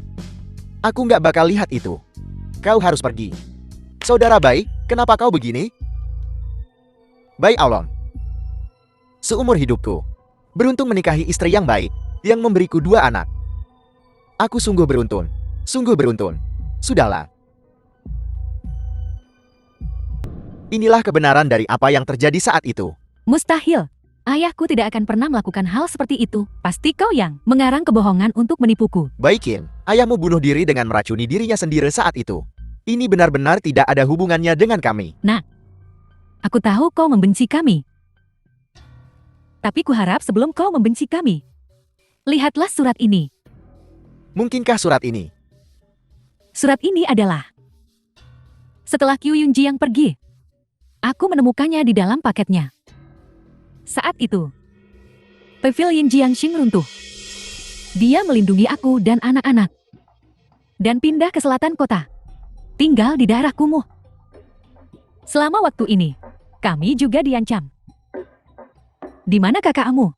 S2: Aku nggak bakal lihat itu. Kau harus pergi. Saudara Bai, kenapa kau begini? Bai Aulon. Seumur hidupku, beruntung menikahi istri yang baik, yang memberiku 2 anak. Aku sungguh beruntun. Sungguh beruntun. Sudahlah. Inilah kebenaran dari apa yang terjadi saat itu.
S1: Mustahil. Ayahku tidak akan pernah melakukan hal seperti itu. Pasti kau yang mengarang kebohongan untuk menipuku.
S2: Baikin, ayahmu bunuh diri dengan meracuni dirinya sendiri saat itu. Ini benar-benar tidak ada hubungannya dengan kami.
S1: Nah, aku tahu kau membenci kami. Tapi kuharap sebelum kau membenci kami, lihatlah surat ini.
S2: Mungkinkah surat ini?
S1: Surat ini adalah setelah Qiu Yunji yang pergi. Aku menemukannya di dalam paketnya. Saat itu, Pavilion Jiangxing runtuh. Dia melindungi aku dan anak-anak. Dan pindah ke selatan kota. tinggal di daerah kumuh. Selama waktu ini, kami juga diancam. Di mana kakakmu?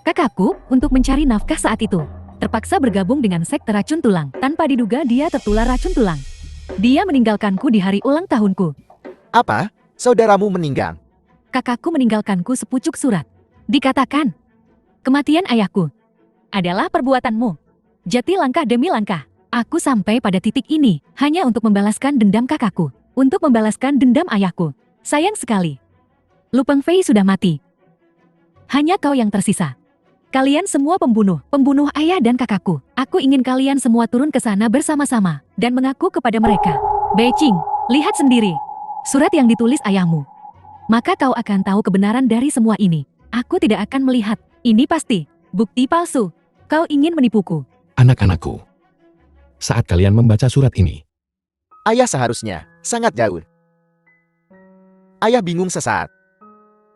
S1: Kakakku, untuk mencari nafkah saat itu, terpaksa bergabung dengan sekte racun tulang. Tanpa diduga dia tertular racun tulang. Dia meninggalkanku di hari ulang tahunku.
S2: Apa? Saudaramu meninggal?
S1: Kakakku meninggalkanku sepucuk surat. Dikatakan, kematian ayahku adalah perbuatanmu. Jati langkah demi langkah, aku sampai pada titik ini hanya untuk membalaskan dendam kakakku. Untuk membalaskan dendam ayahku. Sayang sekali. Lu Pengfei sudah mati. Hanya kau yang tersisa. Kalian semua pembunuh ayah dan kakakku. Aku ingin kalian semua turun ke sana bersama-sama dan mengaku kepada mereka. Beijing, lihat sendiri. Surat yang ditulis ayahmu. Maka kau akan tahu kebenaran dari semua ini. Aku tidak akan melihat. Ini pasti bukti palsu. Kau ingin menipuku.
S3: Anak-anakku, saat kalian membaca surat ini,
S2: Ayah seharusnya sangat jauh. Ayah bingung sesaat.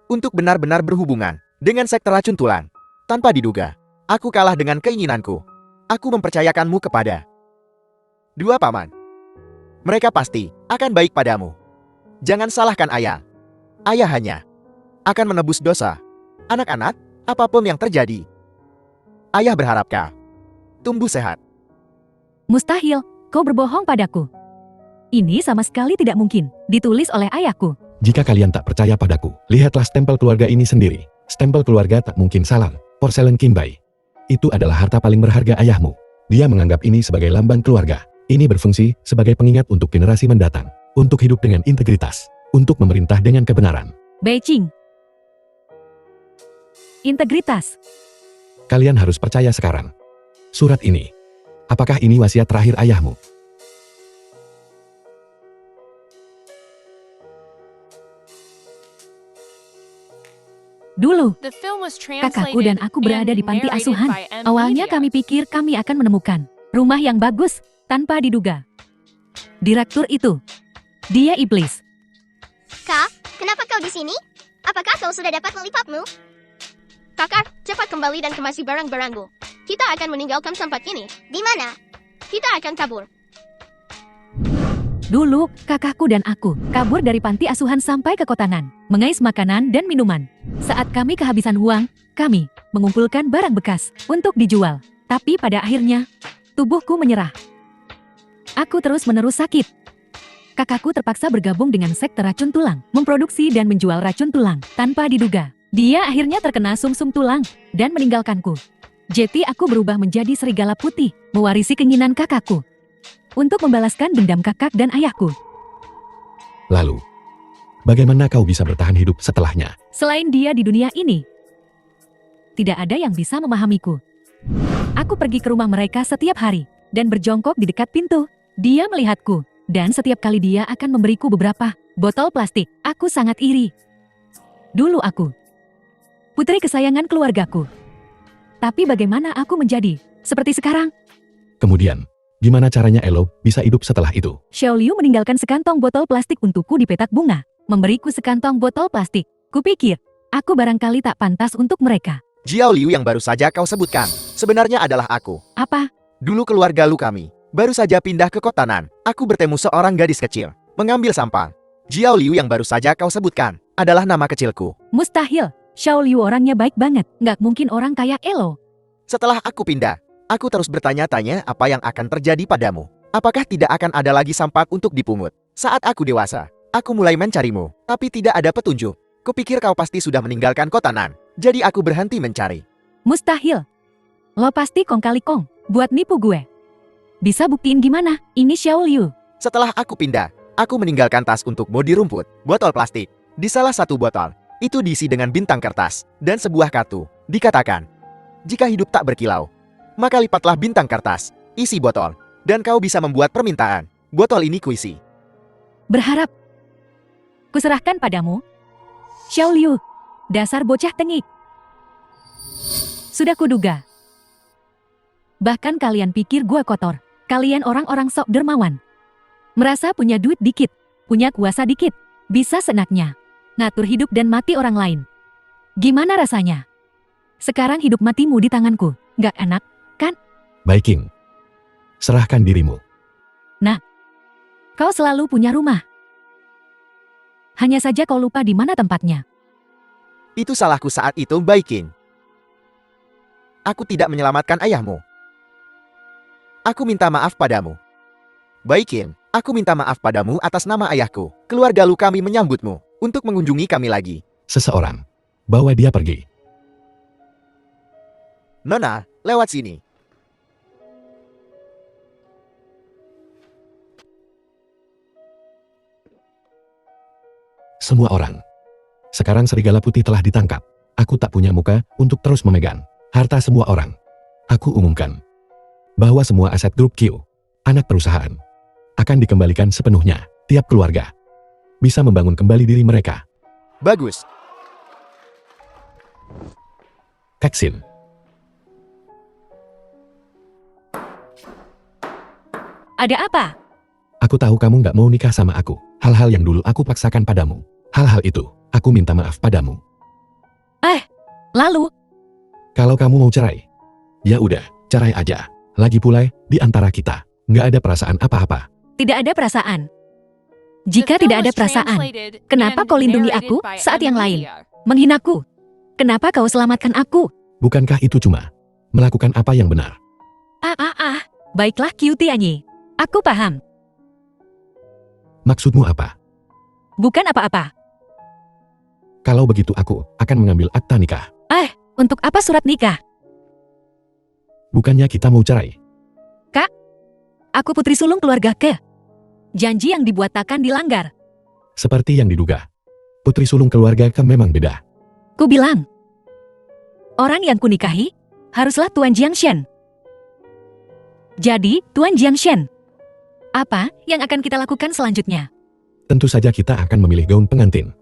S2: Untuk benar-benar berhubungan dengan sekte racun tulang. Tanpa diduga, aku kalah dengan keinginanku. Aku mempercayakanmu kepada dua paman. Mereka pasti akan baik padamu. Jangan salahkan ayah. Ayah hanya akan menebus dosa. Anak-anak, apapun yang terjadi, ayah berharap kau tumbuh sehat.
S1: Mustahil, kau berbohong padaku. Ini sama sekali tidak mungkin, ditulis oleh ayahku.
S3: jika kalian tak percaya padaku, lihatlah stempel keluarga ini sendiri. Stempel keluarga tak mungkin salah. Porselen Qinbai. Itu adalah harta paling berharga ayahmu. Dia menganggap ini sebagai lambang keluarga. Ini berfungsi sebagai pengingat untuk generasi mendatang. Untuk hidup dengan integritas. Untuk memerintah dengan kebenaran.
S1: Beijing. Integritas.
S3: Kalian harus percaya sekarang. Surat ini. Apakah ini wasiat terakhir ayahmu?
S1: Dulu,
S4: Kakakku
S1: kakakku dan aku berada di panti asuhan. Awalnya kami pikir kami akan menemukan rumah yang bagus, tanpa diduga. Direktur itu, dia iblis.
S5: Kak, kenapa kau di sini? Apakah kau sudah dapat melipatmu?
S4: Kakak, cepat kembali dan kemasi barang-barangmu. Kita akan meninggalkan tempat ini.
S5: Di mana?
S4: Kita akan kabur.
S1: Dulu, kakakku dan aku kabur dari panti asuhan sampai ke kota Nan, mengais makanan dan minuman. Saat kami kehabisan uang, kami mengumpulkan barang bekas untuk dijual. Tapi pada akhirnya, tubuhku menyerah. Aku terus-menerus sakit. Kakakku terpaksa bergabung dengan sekte racun tulang, memproduksi dan menjual racun tulang tanpa diduga. Dia akhirnya terkena sumsum tulang dan meninggalkanku. Jadi aku berubah menjadi serigala putih, mewarisi keinginan kakakku untuk membalaskan dendam kakak dan ayahku.
S3: Lalu, bagaimana kau bisa bertahan hidup setelahnya?
S1: Selain dia di dunia ini, tidak ada yang bisa memahamiku. Aku pergi ke rumah mereka setiap hari dan berjongkok di dekat pintu. Dia melihatku dan setiap kali dia akan memberiku beberapa botol plastik. Aku sangat iri. Dulu aku putri kesayangan keluargaku. Tapi bagaimana aku menjadi seperti sekarang?
S3: Kemudian, gimana caranya Elo bisa hidup setelah itu?
S1: Xiao Liu meninggalkan sekantong botol plastik untukku di petak bunga. Memberiku sekantong botol plastik. Kupikir, aku barangkali tak pantas untuk mereka.
S2: Jiao Liu yang baru saja kau sebutkan, sebenarnya adalah aku.
S1: Apa?
S2: Dulu keluarga lu kami, baru saja pindah ke kota Nan. Aku bertemu seorang gadis kecil, mengambil sampah. Jiao Liu yang baru saja kau sebutkan, adalah nama kecilku.
S1: Mustahil. Xiao Liu orangnya baik banget. Nggak mungkin orang kayak Elo.
S2: Setelah aku pindah, aku terus bertanya-tanya apa yang akan terjadi padamu. Apakah tidak akan ada lagi sampah untuk dipungut? Saat aku dewasa, aku mulai mencarimu, tapi tidak ada petunjuk. Kupikir kau pasti sudah meninggalkan kota Nan, jadi aku berhenti mencari.
S1: Mustahil. Lo pasti kong kali kong, buat nipu gue. Bisa buktiin gimana? Ini Xiao Liu.
S2: Setelah aku pindah, aku meninggalkan tas untuk bodi rumput, botol plastik. Di salah satu botol, itu diisi dengan bintang kertas dan sebuah kartu. Dikatakan, jika hidup tak berkilau, maka lipatlah bintang kertas, isi botol, dan kau bisa membuat permintaan. Botol ini kuisi.
S1: Berharap. Kuserahkan padamu. Xiao Liu, dasar bocah tengik. Sudah kuduga. Bahkan kalian pikir gua kotor. Kalian orang-orang sok dermawan. Merasa punya duit dikit, punya kuasa dikit, bisa senaknya ngatur hidup dan mati orang lain. Gimana rasanya? Sekarang hidup matimu di tanganku. Nggak enak, kan?
S3: Baik King. Serahkan dirimu.
S1: Kau selalu punya rumah. Hanya saja kau lupa di mana tempatnya.
S2: Itu salahku saat itu, Baikin. Aku tidak menyelamatkan ayahmu. Aku minta maaf padamu. Baikin, aku minta maaf padamu atas nama ayahku. Keluarga lu kami menyambutmu untuk mengunjungi kami lagi.
S3: Seseorang. Bawa dia pergi.
S2: Nona, lewat sini.
S3: Semua orang. Sekarang serigala putih telah ditangkap. Aku tak punya muka untuk terus memegang harta semua orang. Aku umumkan bahwa semua aset grup Q, anak perusahaan, akan dikembalikan sepenuhnya. Tiap keluarga bisa membangun kembali diri mereka.
S2: Bagus.
S3: Kaksin.
S1: Ada apa?
S3: Aku tahu kamu nggak mau nikah sama aku. Hal-hal yang dulu aku paksakan padamu. Hal-hal itu, aku minta maaf padamu.
S1: Lalu,
S3: Kalau kamu mau cerai, ya udah, cerai aja. Lagi pula, di antara kita, nggak ada perasaan apa-apa.
S1: tidak ada perasaan. Jika tidak ada perasaan, kenapa kau lindungi aku saat yang lain menghinaku? Kenapa kau selamatkan aku?
S3: Bukankah itu cuma melakukan apa yang benar?
S1: Baiklah Cutie Anyi. Aku paham.
S3: Maksudmu apa?
S1: Bukan apa-apa.
S3: Kalau begitu aku akan mengambil akta nikah.
S1: Untuk apa surat nikah?
S3: Bukannya kita mau cerai?
S1: Aku putri sulung keluarga Ke. Janji yang dibuat takkan dilanggar.
S3: Seperti yang diduga. Putri sulung keluarga Ke memang beda.
S1: Ku bilang, orang yang kunikahi haruslah Tuan Jiangshen. Jadi, Tuan Jiangshen, apa yang akan kita lakukan selanjutnya?
S3: Tentu saja kita akan memilih gaun pengantin.